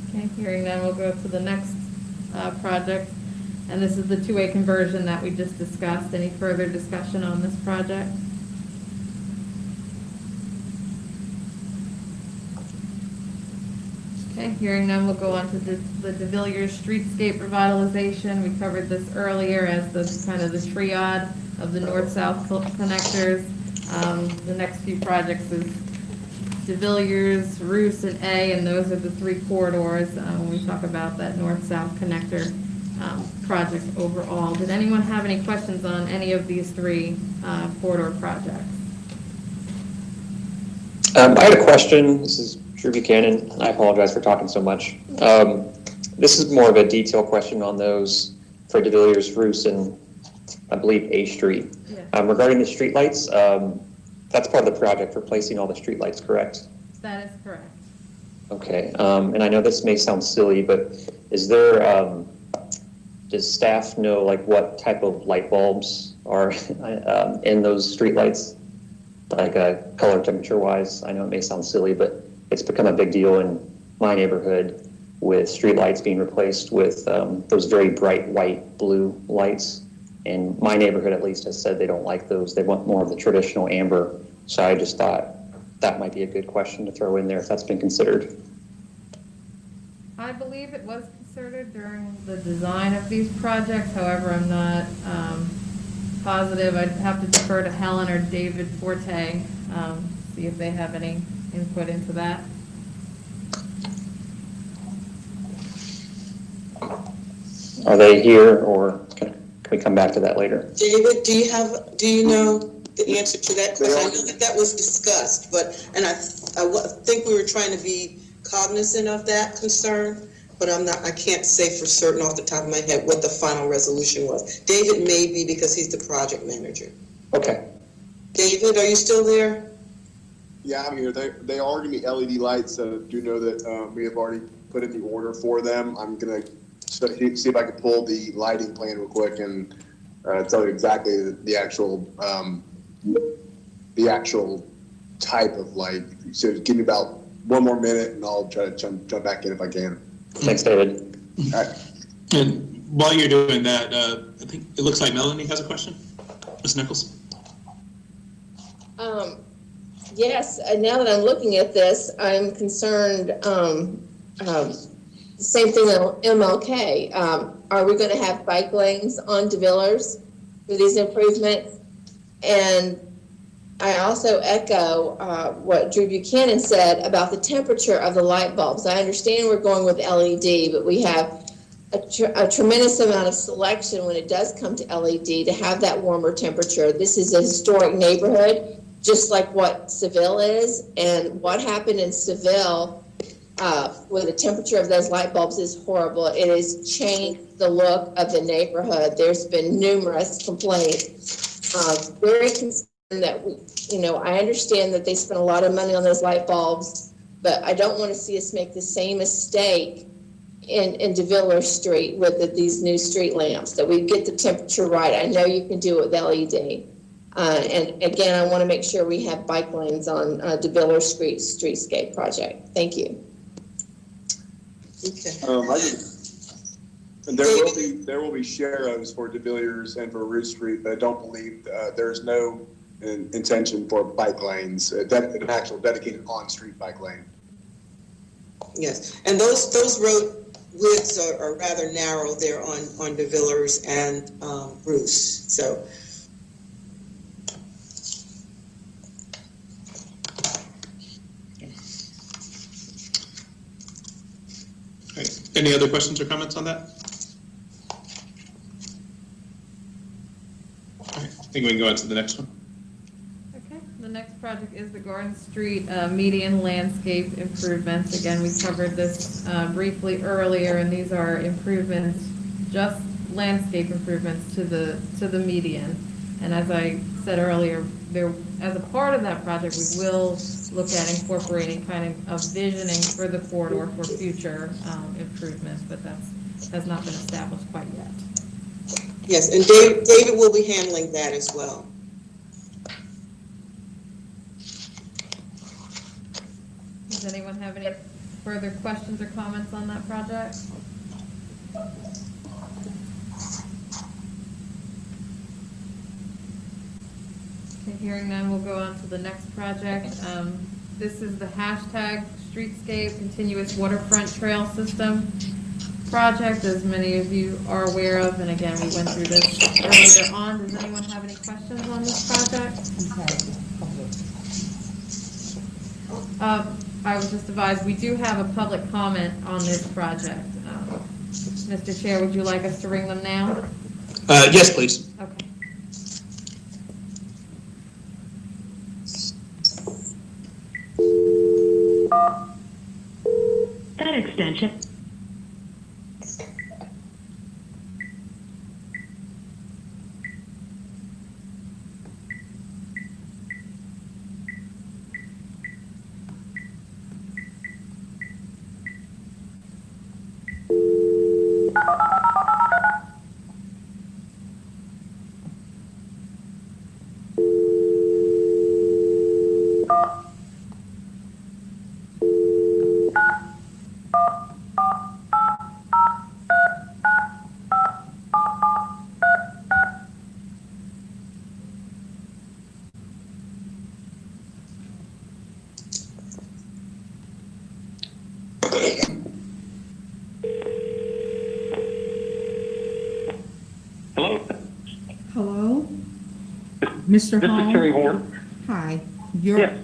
Okay, hearing none, we'll go to the next project. And this is the two-way conversion that we just discussed. Any further discussion on this project? Okay, hearing none, we'll go on to the De Villiers Streetscape Revitalization. We covered this earlier as the kind of the triad of the north-south connectors. The next few projects is De Villiers, Roos, and A, and those are the three corridors when we talk about that north-south connector project overall. Did anyone have any questions on any of these three corridor projects? I had a question. This is Drew Buchanan. I apologize for talking so much. This is more of a detailed question on those for De Villiers, Roos, and I believe A Street. Yeah. Regarding the streetlights, that's part of the project, replacing all the streetlights, correct? That is correct. Okay, and I know this may sound silly, but is there, does staff know like what type of light bulbs are in those streetlights? Like color temperature wise? I know it may sound silly, but it's become a big deal in my neighborhood with streetlights being replaced with those very bright white blue lights. And my neighborhood at least has said they don't like those. They want more of the traditional amber. So I just thought that might be a good question to throw in there if that's been considered. I believe it was considered during the design of these projects. However, I'm not positive. I'd have to defer to Helen or David Forte, see if they have any input into that. Are they here, or can we come back to that later? David, do you know the answer to that question? I know that was discussed, and I think we were trying to be cognizant of that concern, but I can't say for certain off the top of my head what the final resolution was. David may be, because he's the project manager. Okay. David, are you still there? Yeah, I'm here. They are going to be LED lights, so do know that we have already put in the order for them. I'm going to see if I can pull the lighting plan real quick and tell you exactly the actual type of light. So give me about one more minute, and I'll try to jump back in if I can. Thanks, David. All right. And while you're doing that, I think it looks like Melanie has a question. Ms. Nichols? Yes, now that I'm looking at this, I'm concerned, same thing on MLK. Are we going to have bike lanes on DeVillers for these improvements? And I also echo what Drew Buchanan said about the temperature of the light bulbs. I understand we're going with LED, but we have a tremendous amount of selection when it does come to LED to have that warmer temperature. This is a historic neighborhood, just like what Seville is. And what happened in Seville with the temperature of those light bulbs is horrible. It has changed the look of the neighborhood. There's been numerous complaints. Very concerned that I understand that they spent a lot of money on those light bulbs, but I don't want to see us make the same mistake in DeVillers Street with these new street lamps, that we get the temperature right. I know you can do it with LED. And again, I want to make sure we have bike lanes on DeVillers Streetscape project. Thank you. Okay. There will be sharrows for DeVilliers and for Root Street, but I don't believe there's no intention for bike lanes, an actual dedicated on-street bike lane. Yes, and those road widths are rather narrow there on DeVillers and Bruce. So. Any other questions or comments on that? All right, I think we can go on to the next one. Okay, the next project is the Garden Street median landscape improvements. Again, we covered this briefly earlier, and these are improvements, just landscape improvements to the median. And as I said earlier, as a part of that project, we will look at incorporating kind of visioning for the corridor for future improvements, but that has not been established quite yet. Yes, and David will be handling that as well. Does anyone have any further questions or comments on that project? Okay, hearing none, we'll go on to the next project. This is the hashtag Streetscape Continuous Waterfront Trail System project, as many of you are aware of. And again, we went through this earlier on. Does anyone have any questions on this project? I was just advised we do have a public comment on this project. Mr. Chair, would you like us to ring them now? Yes, please. Okay. That extension. Mr. This is Holmes? Terry Horn. Hi. Yes.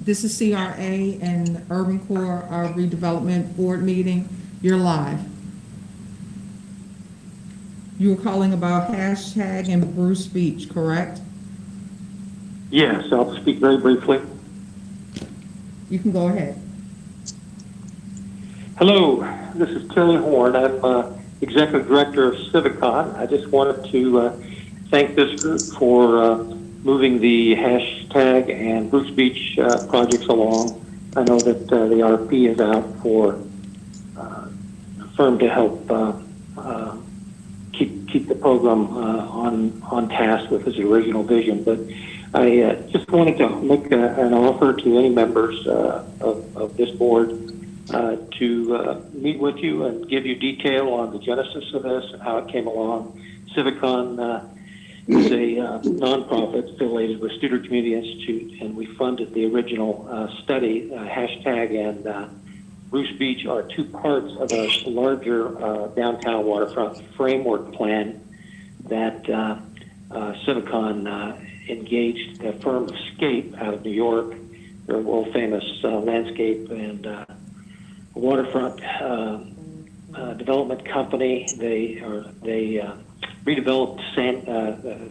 This is CRA and Urban Core Redevelopment Board meeting. You're live. You were calling about hashtag and Bruce Beach, correct? Yes, I'll speak very briefly. You can go ahead. Hello, this is Terry Horn. I'm Executive Director of Civicon. I just wanted to thank this group for moving the hashtag and Bruce Beach projects along. I know that the RFP is out for a firm to help keep the program on task with his original vision. But I just wanted to make an offer to any members of this board to meet with you and give you detail on the genesis of this and how it came along. Civicon is a nonprofit affiliated with Studer Community Institute, and we funded the original study. Hashtag and Bruce Beach are two parts of a larger downtown waterfront framework plan that Civicon engaged a firm of Scape out of New York. They're a world famous landscape and waterfront development company. They redeveloped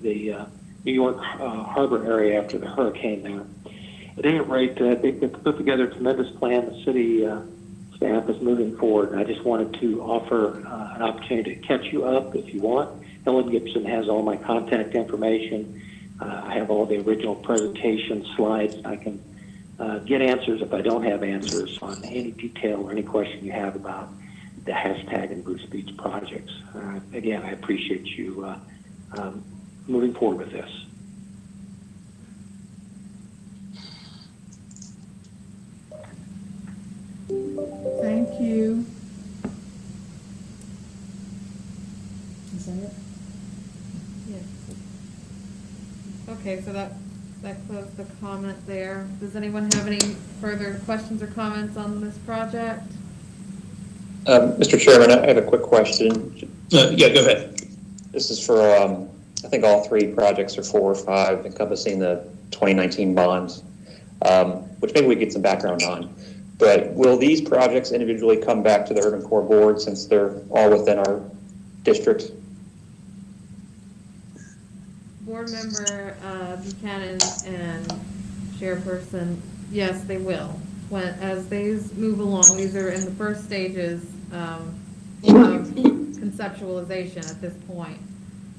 the New York harbor area after the hurricane there. At any rate, they've put together a tremendous plan. The city staff is moving forward. And I just wanted to offer an opportunity to catch you up if you want. Helen Gibson has all my contact information. I have all the original presentation slides. I can get answers if I don't have answers on any detail or any question you have about the hashtag and Bruce Beach projects. Again, I appreciate you moving forward with this. Thank you. Is that it? Yeah. Okay, so that closed the comment there. Does anyone have any further questions or comments on this project? Mr. Chairman, I have a quick question. Yeah, go ahead. This is for, I think all three projects are 4 or 5 encompassing the 2019 bonds, which maybe we get some background on. But will these projects individually come back to the Urban Core Board since they're all within our district? Board member Buchanan and chairperson, yes, they will. As these move along, these are in the first stages of conceptualization at this point.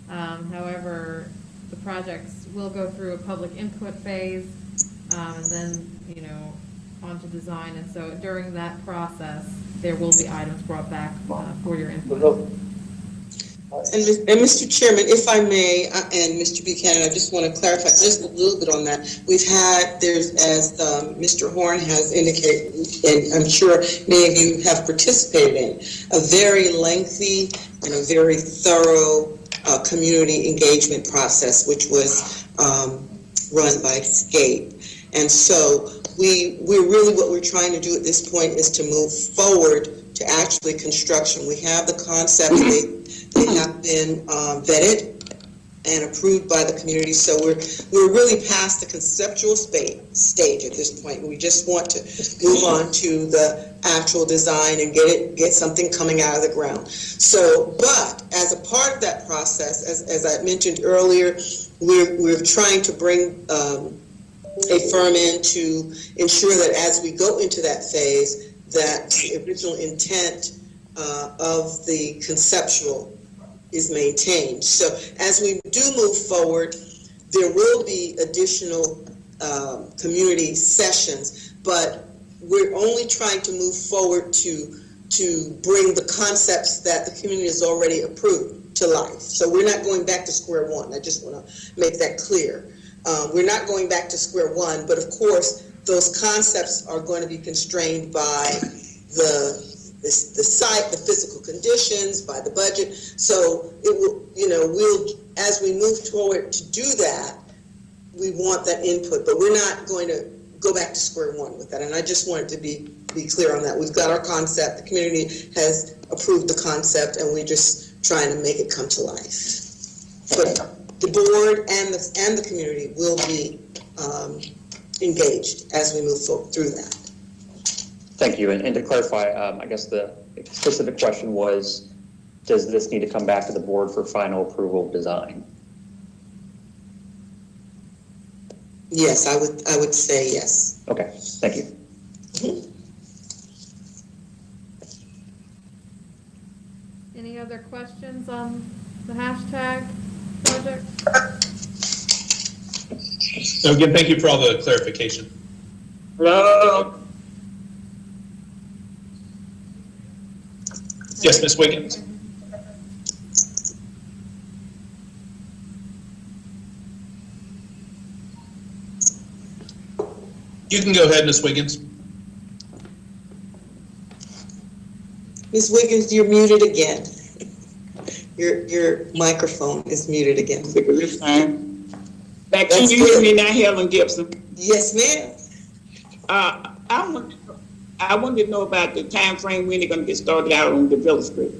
However, the projects will go through a public input phase and then, onto design. And so during that process, there will be items brought back for your input. And Mr. Chairman, if I may, and Mr. Buchanan, I just want to clarify just a little bit on that. As Mr. Horn has indicated, and I'm sure many of you have participated in, a very lengthy and a very thorough community engagement process, which was run by Scape. And so what we're trying to do at this point is to move forward to actually construction. We have the concepts. They have been vetted and approved by the community. So we're really past the conceptual stage at this point. We just want to move on to the actual design and get something coming out of the ground. So, but as a part of that process, as I mentioned earlier, we're trying to bring a firm in to ensure that as we go into that phase, that the original intent of the conceptual is maintained. So as we do move forward, there will be additional community sessions, but we're only trying to move forward to bring the concepts that the community has already approved to life. So we're not going back to square one. I just want to make that clear. We're not going back to square one, but of course, those concepts are going to be constrained by the site, the physical conditions, by the budget. So it will, as we move forward to do that, we want that input, but we're not going to go back to square one with that. And I just wanted to be clear on that. We've got our concept, the community has approved the concept, and we're just trying to make it come to life. But the board and the community will be engaged as we move through that. Thank you. And to clarify, I guess the specific question was, does this need to come back to the board for final approval of design? Yes, I would say yes. Okay, thank you. Mm-hmm. Any other questions on the hashtag project? So again, thank you for all the clarification. No. Yes, Ms. Wiggins. You can go ahead, Ms. Wiggins. Ms. Wiggins, you're muted again. Your microphone is muted again. This time. Back to you hear me now, Helen Gibson. Yes, ma'am. I wanted to know about the time frame when they're going to get started out on the Village Street.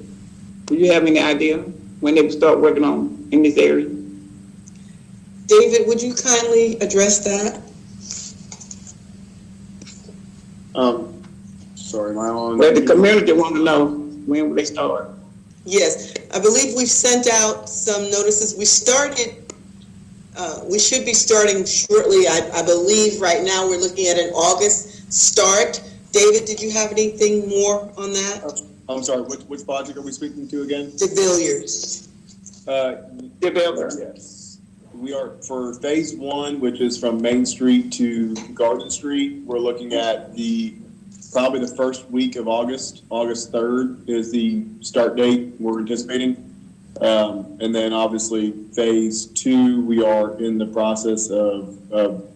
Do you have any idea when they will start working on in this area? David, would you kindly address that? Sorry, am I on? Well, the community want to know when will they start. Yes, I believe we've sent out some notices. We should be starting shortly. I believe right now we're looking at an August start. David, did you have anything more on that? I'm sorry, which project are we speaking to again? De Villiers. De Villiers. Yes. We are, for phase one, which is from Main Street to Garden Street, we're looking at probably the first week of August. August 3rd is the start date we're anticipating. And then obviously phase two, we are in the process of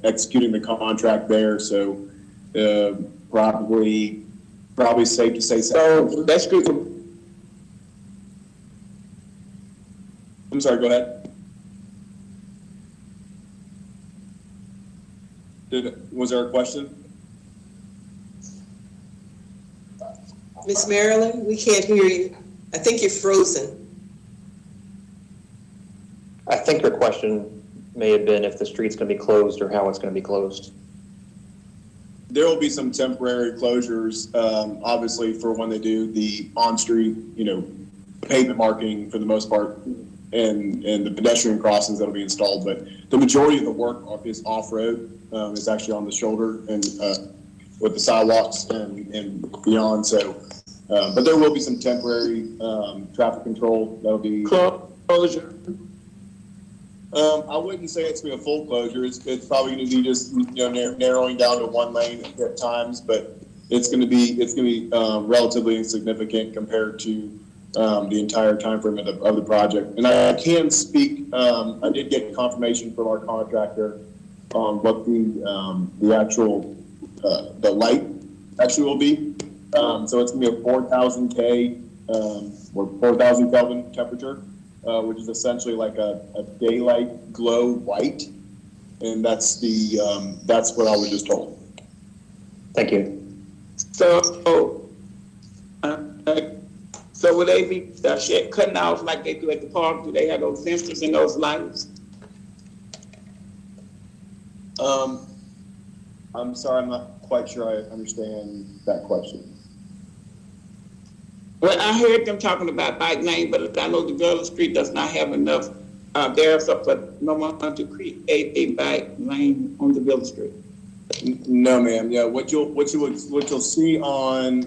executing the contract there. So probably safe to say so. That's good. I'm sorry, go ahead. Was there a question? Miss Marilyn, we can't hear you. I think you're frozen. I think your question may have been if the street's going to be closed or how it's going to be closed. There will be some temporary closures, obviously, for when they do the on-street, pavement marking for the most part, and the pedestrian crossings that will be installed. But the majority of the work is off-road. It's actually on the shoulder and with the sidewalks and beyond. So, but there will be some temporary traffic control that will be closure. I wouldn't say it's going to be a full closure. It's probably going to be just narrowing down to one lane at times, but it's going to be relatively insignificant compared to the entire time frame of the project. And I can speak. I did get confirmation from our contractor on what the actual the light actually will be. So it's going to be a 4,000 K or 4,000 Kelvin temperature. Which is essentially like a daylight glow white, and that's what I was just told. Thank you. So will they be cutting off like they do at the park? Do they have those sensors and those lights? I'm sorry, I'm not quite sure I understand that question. Well, I heard them talking about bike lane, but I know the Village Street does not have enough there for no one to create a bike lane on the Village Street. No, ma'am. Yeah, what you'll see on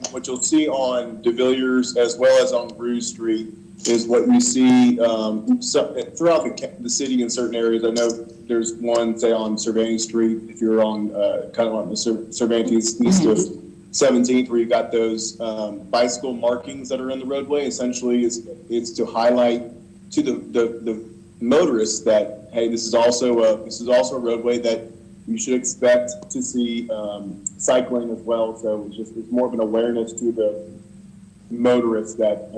De Villiers as well as on Bruce Street is what you see throughout the city in certain areas. I know there's one, say, on Cervantes Street. If you're on kind of on the Cervantes east of 17th, where you got those bicycle markings that are in the roadway. Essentially, it's to highlight to the motorists that, hey, this is also a roadway that you should expect to see cycling as well. So it's more of an awareness to the motorists that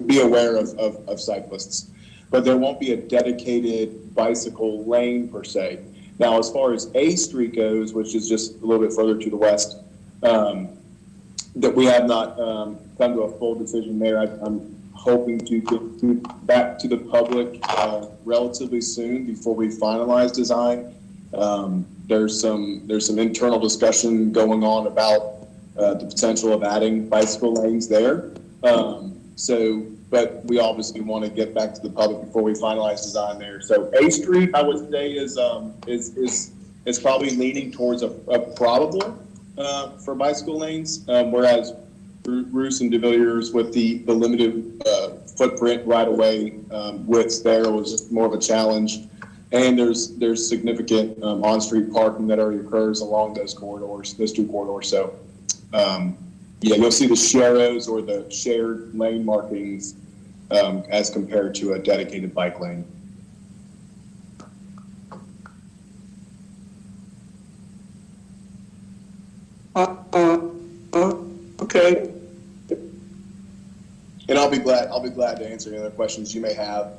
be aware of cyclists. But there won't be a dedicated bicycle lane per se. Now, as far as A Street goes, which is just a little bit further to the west, that we have not come to a full decision there. I'm hoping to get back to the public relatively soon before we finalize design. There's some internal discussion going on about the potential of adding bicycle lanes there. But we obviously want to get back to the public before we finalize design there. So A Street, I would say, is probably leaning towards a probable for bicycle lanes, whereas Roos and De Villiers with the limited footprint right away width there was more of a challenge. And there's significant on-street parking that already occurs along those corridors, those two corridors. So yeah, you'll see the sharrows or the shared lane markings as compared to a dedicated bike lane. Okay. And I'll be glad to answer any other questions you may have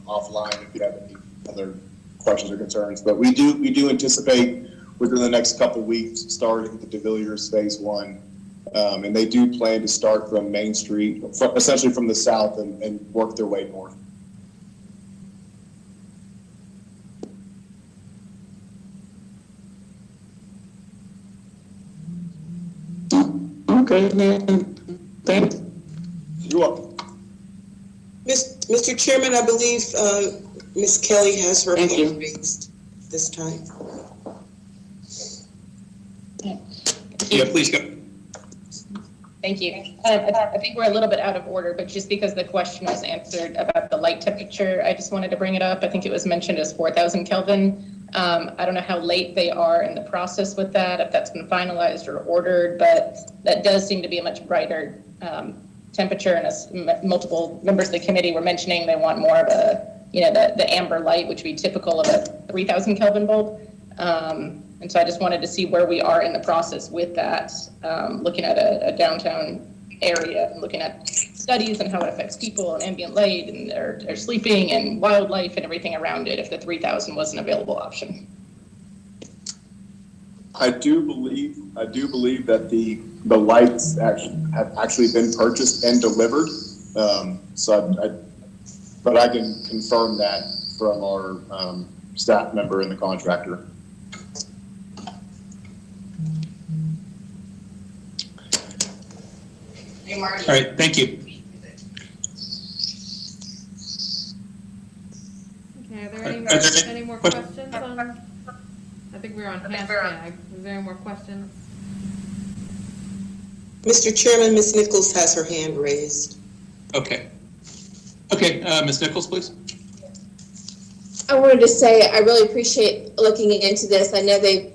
offline if you have any other questions or concerns. But we do anticipate within the next couple of weeks starting the De Villiers Phase 1. And they do plan to start from Main Street, essentially from the south, and work their way north. Okay, man. Thanks. You're welcome. Mr. Chairman, I believe Ms. Kelly has her hand raised this time. Yeah, please go. Thank you. I think we're a little bit out of order, but just because the question was answered about the light temperature, I just wanted to bring it up. I think it was mentioned as 4,000 Kelvin. I don't know how late they are in the process with that, if that's been finalized or ordered, but that does seem to be a much brighter temperature. And as multiple members of the committee were mentioning, they want more of a, the amber light, which would be typical of a 3,000 Kelvin bulb. And so I just wanted to see where we are in the process with that, looking at a downtown area and looking at studies and how it affects people and ambient light and their sleeping and wildlife and everything around it if the 3,000 was an available option. I do believe that the lights have actually been purchased and delivered. But I can confirm that from our staff member and the contractor. All right, thank you. Okay, are there any more questions on, I think we're on hashtag. Is there any more questions? Mr. Chairman, Ms. Nichols has her hand raised. Okay, Ms. Nichols, please. I wanted to say I really appreciate looking into this. I know they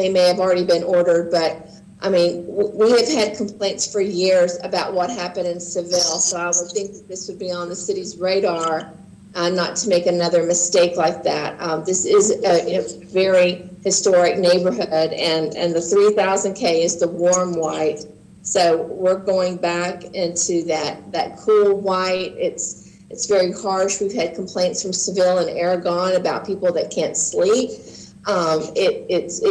may have already been ordered, but I mean, we have had complaints for years about what happened in Seville, so I would think that this would be on the city's radar, not to make another mistake like that. This is a very historic neighborhood, and the 3000K is the warm white. So we're going back into that cool white. It's very harsh. We've had complaints from Seville and Aragon about people that can't sleep. It's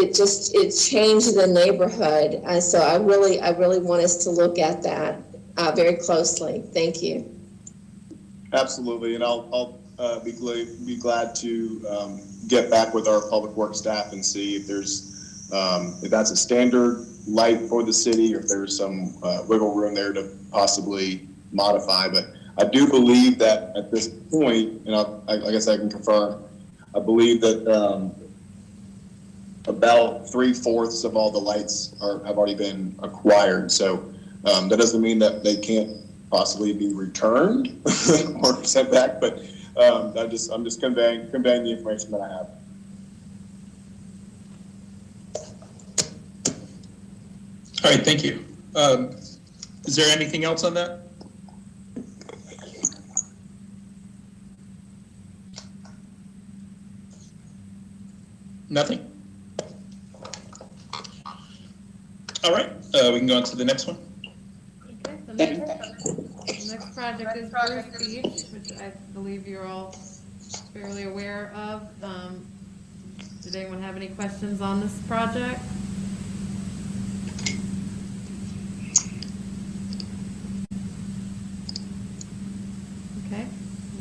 changed the neighborhood. So I really want us to look at that very closely. Thank you. Absolutely, and I'll be glad to get back with our public works staff and see if there's if that's a standard light for the city, or if there's some wiggle room there to possibly modify. But I do believe that at this point, and I guess I can confirm, I believe that about 3/4 of all the lights have already been acquired. So that doesn't mean that they can't possibly be returned or sent back, but I'm just conveying the information that I have. All right, thank you. Is there anything else on that? Nothing? All right, we can go on to the next one. Okay, the next project is Bruce Beach, which I believe you're all fairly aware of. Did anyone have any questions on this project?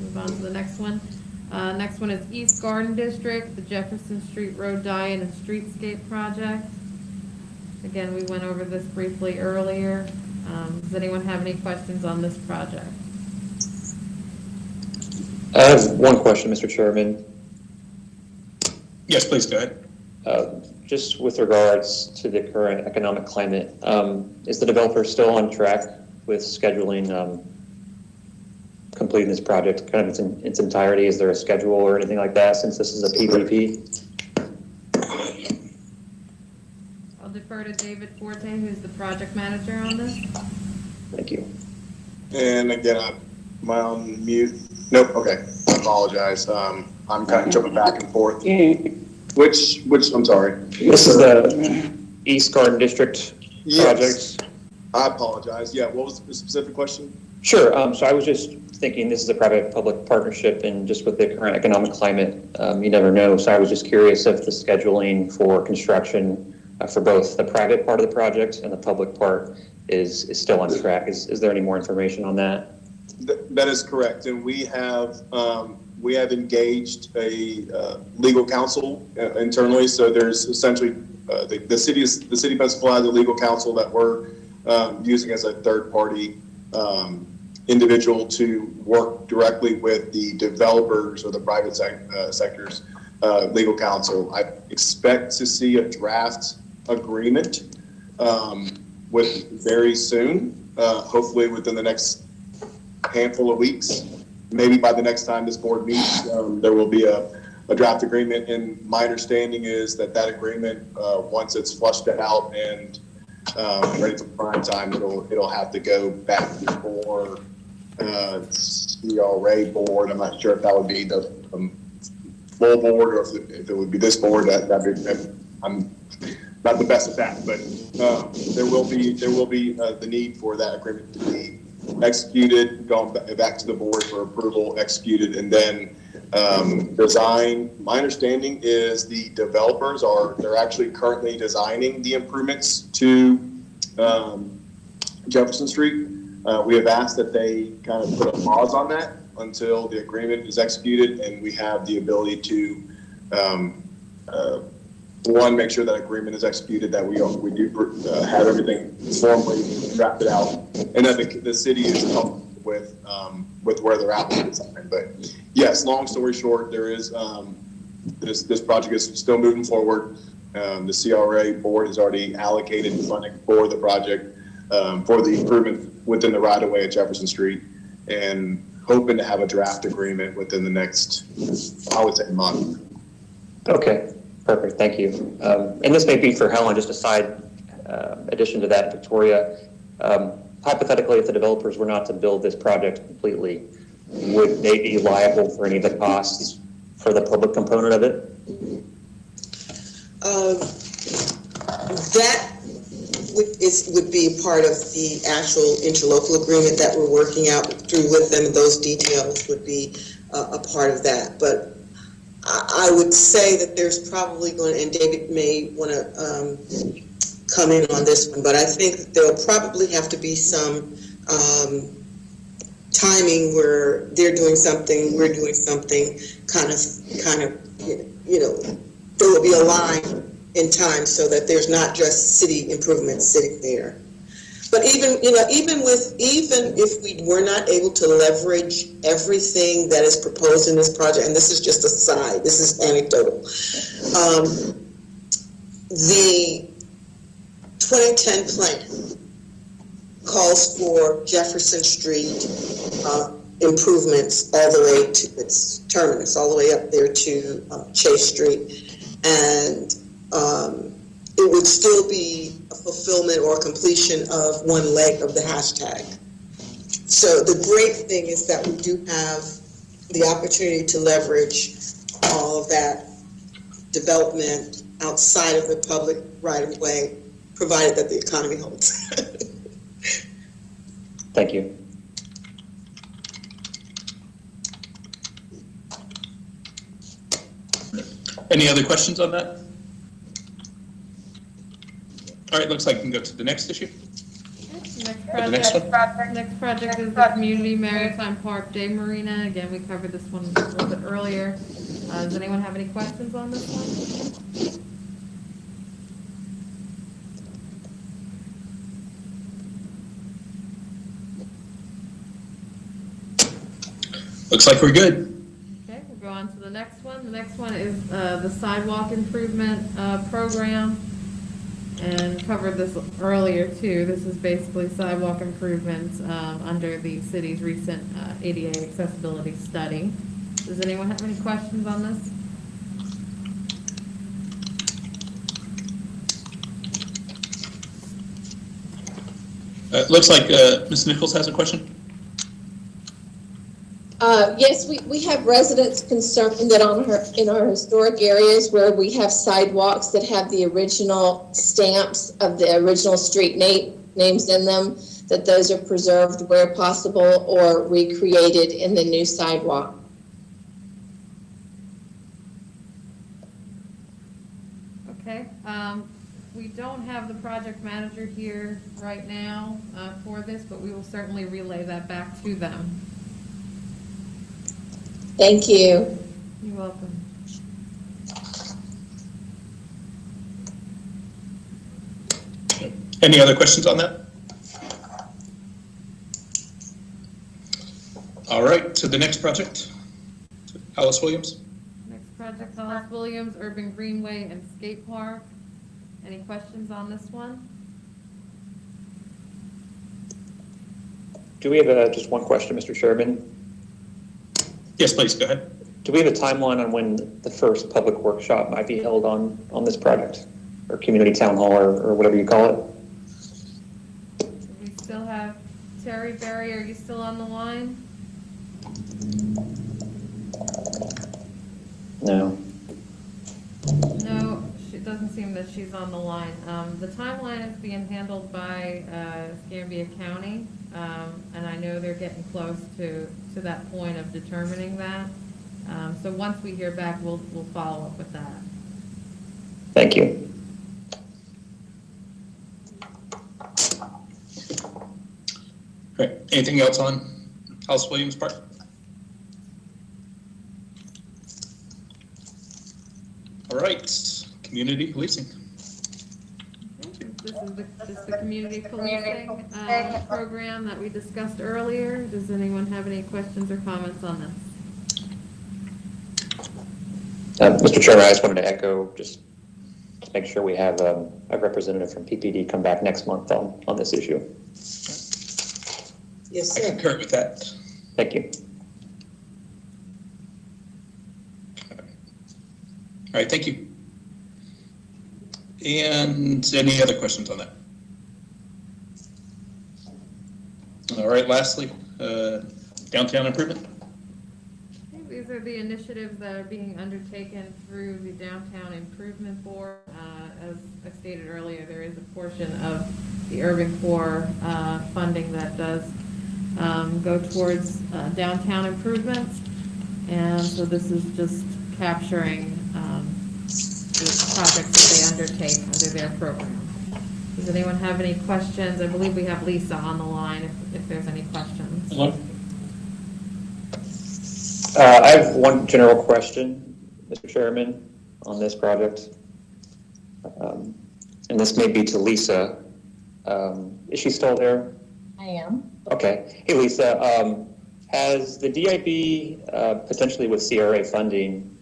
move on to the next one. Next one is East Garden District, the Jefferson Street Road Die-In and Streetscape Project. Again, we went over this briefly earlier. Does anyone have any questions on this project? I have one question, Mr. Chairman. Yes, please, go ahead. Just with regards to the current economic climate, is the developer still on track with scheduling completing this project kind of in its entirety? Is there a schedule or anything like that since this is a PPP? I'll defer to David Forte, who's the project manager on this. Thank you. And again, am I on mute? Nope, okay, I apologize. I'm kind of jumping back and forth. Which, I'm sorry. This is the East Garden District project. I apologize. Yeah, what was the specific question? Sure, so I was just thinking this is a private-public partnership, and just with the current economic climate, you never know. So I was just curious if the scheduling for construction for both the private part of the project and the public part is still on track. Is there any more information on that? That is correct, and we have engaged a legal counsel internally. So there's essentially the city of Pensacola has a legal counsel that we're using as a third party individual to work directly with the developers or the private sector's legal counsel. I expect to see a draft agreement with very soon, hopefully within the next handful of weeks. Maybe by the next time this board meets, there will be a draft agreement. And my understanding is that agreement, once it's flushed out and ready for prime time, it'll have to go back before CRA board. I'm not sure if that would be the full board or if it would be this board. I'm not the best at that, but there will be the need for that agreement to be executed, going back to the board for approval, executed, and then design. My understanding is the developers they're actually currently designing the improvements to Jefferson Street. We have asked that they kind of put a pause on that until the agreement is executed and we have the ability to one, make sure that agreement is executed, that we do have everything formally drafted out, and that the city is comfortable with where they're at with the design. But yes, long story short, there is this project is still moving forward. The CRA board has already allocated funding for the project for the improvement within the right of way at Jefferson Street, and hoping to have a draft agreement within the next, I would say, month. Okay. Perfect, thank you. And this may be for Helen, just a side addition to that, Victoria. Hypothetically, if the developers were not to build this project completely, would they be liable for any of the costs for the public component of it? That would be a part of the actual interlocal agreement that we're working out through with them. Those details would be a part of that. But I would say that there's probably going, and David may want to come in on this one, but I think that there'll probably have to be some timing where they're doing something, we're doing something, kind of, you know, there will be a line in time so that there's not just city improvements sitting there. But even if we were not able to leverage everything that is proposed in this project, and this is just a side, this is anecdotal, the 2010 plan calls for Jefferson Street improvements all the way to its terminus, all the way up there to Chase Street, and it would still be a fulfillment or completion of one leg of the hashtag. So the great thing is that we do have the opportunity to leverage all of that development outside of the public right of way, provided that the economy holds. Thank you. Any other questions on that? All right, looks like we can go to the next issue. Next project is the Community Maritime Park Day Marina. Again, we covered this one a little bit earlier. Does anyone have any questions on this one? Looks like we're good. Okay, we'll go on to the next one. The next one is the sidewalk improvement program. And covered this earlier too. This is basically sidewalk improvements under the city's recent ADA accessibility study. Does anyone have any questions on this? Looks like Ms. Nichols has a question. Yes, we have residents concerned that in our historic areas where we have sidewalks that have the original stamps of the original street names in them, that those are preserved where possible or recreated in the new sidewalk. Okay, we don't have the project manager here right now for this, but we will certainly relay that back to them. Thank you. You're welcome. Any other questions on that? All right, to the next project. Alice Williams. Next project, Alice Williams, Urban Greenway and Skate Park. Any questions on this one? Do we have just one question, Mr. Chairman? Yes, please, go ahead. Do we have a timeline on when the first public workshop might be held on this project? Or community town hall, or whatever you call it? We still have Terry Berry, are you still on the line? No. No, it doesn't seem that she's on the line. The timeline is being handled by Escambia County, and I know they're getting close to that point of determining that. So once we hear back, we'll follow up with that. Thank you. All right, anything else on Alice Williams Park? All right, community policing. This is the community policing program that we discussed earlier. Does anyone have any questions or comments on this? Mr. Chairman, I just wanted to echo, just to make sure we have a representative from PPD come back next month on this issue. Yes, sir. I concur with that. Thank you. All right, thank you. And any other questions on that? All right, lastly, downtown improvement. These are the initiatives that are being undertaken through the Downtown Improvement Board. As I stated earlier, there is a portion of the Urban Core funding that does go towards downtown improvements. And so this is just capturing the projects that they undertake under their program. Does anyone have any questions? I believe we have Lisa on the line if there's any questions. Hello. I have one general question, Mr. Chairman, on this project. And this may be to Lisa. Is she still there? I am. Okay. Hey, Lisa, has the DIB potentially with CRA funding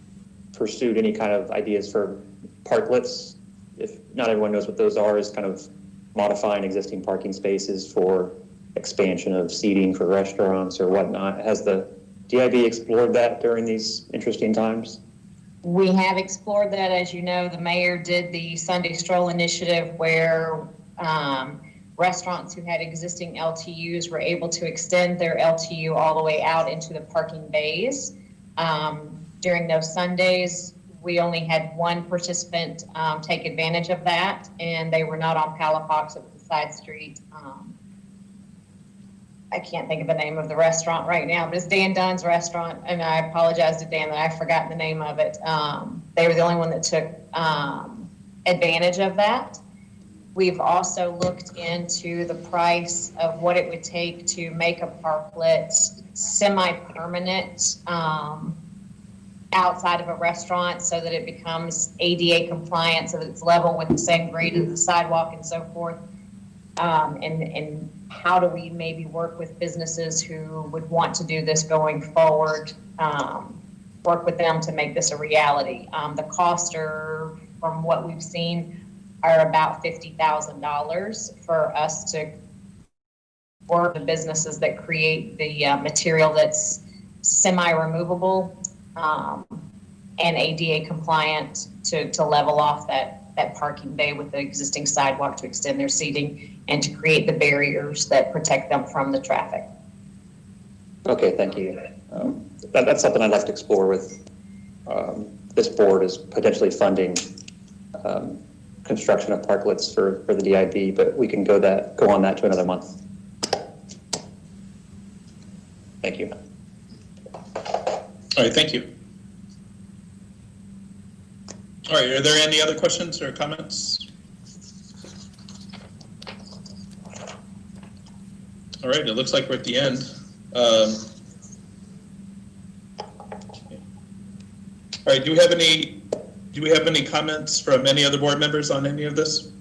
pursued any kind of ideas for parklets? If not everyone knows what those are, is kind of modifying existing parking spaces for expansion of seating for restaurants or whatnot. Has the DIB explored that during these interesting times? We have explored that. As you know, the mayor did the Sunday Stroll initiative where restaurants who had existing LTUs were able to extend their LTU all the way out into the parking bays. During those Sundays, we only had one participant take advantage of that, and they were not on Palafox, it was a side street. I can't think of the name of the restaurant right now, but it's Dan Dunn's restaurant, and I apologize to Dan that I've forgotten the name of it. They were the only one that took advantage of that. We've also looked into the price of what it would take to make a parklet semi-permanent outside of a restaurant so that it becomes ADA compliant, so that it's level with the same grade as the sidewalk and so forth. And how do we maybe work with businesses who would want to do this going forward, work with them to make this a reality. The costs are, from what we've seen, are about $50,000 for us to work with the businesses that create the material that's semi-removable and ADA compliant to level off that parking bay with the existing sidewalk to extend their seating and to create the barriers that protect them from the traffic. Okay, thank you. That's something I'd like to explore with this board, is potentially funding construction of parklets for the DIB, but we can go on that to another month. Thank you. All right, thank you. All right, are there any other questions or comments? All right, it looks like we're at the end. All right, do we have any comments from any other board members on any of this?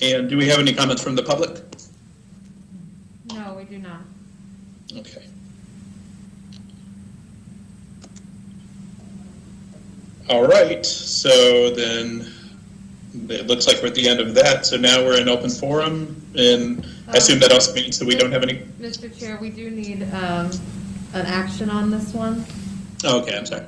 And do we have any comments from the public? No, we do not. Okay. All right, so then it looks like we're at the end of that. So now we're in open forum, and I assume that also means that we don't have any. Mr. Chair, we do need an action on this one. Oh, okay, I'm sorry.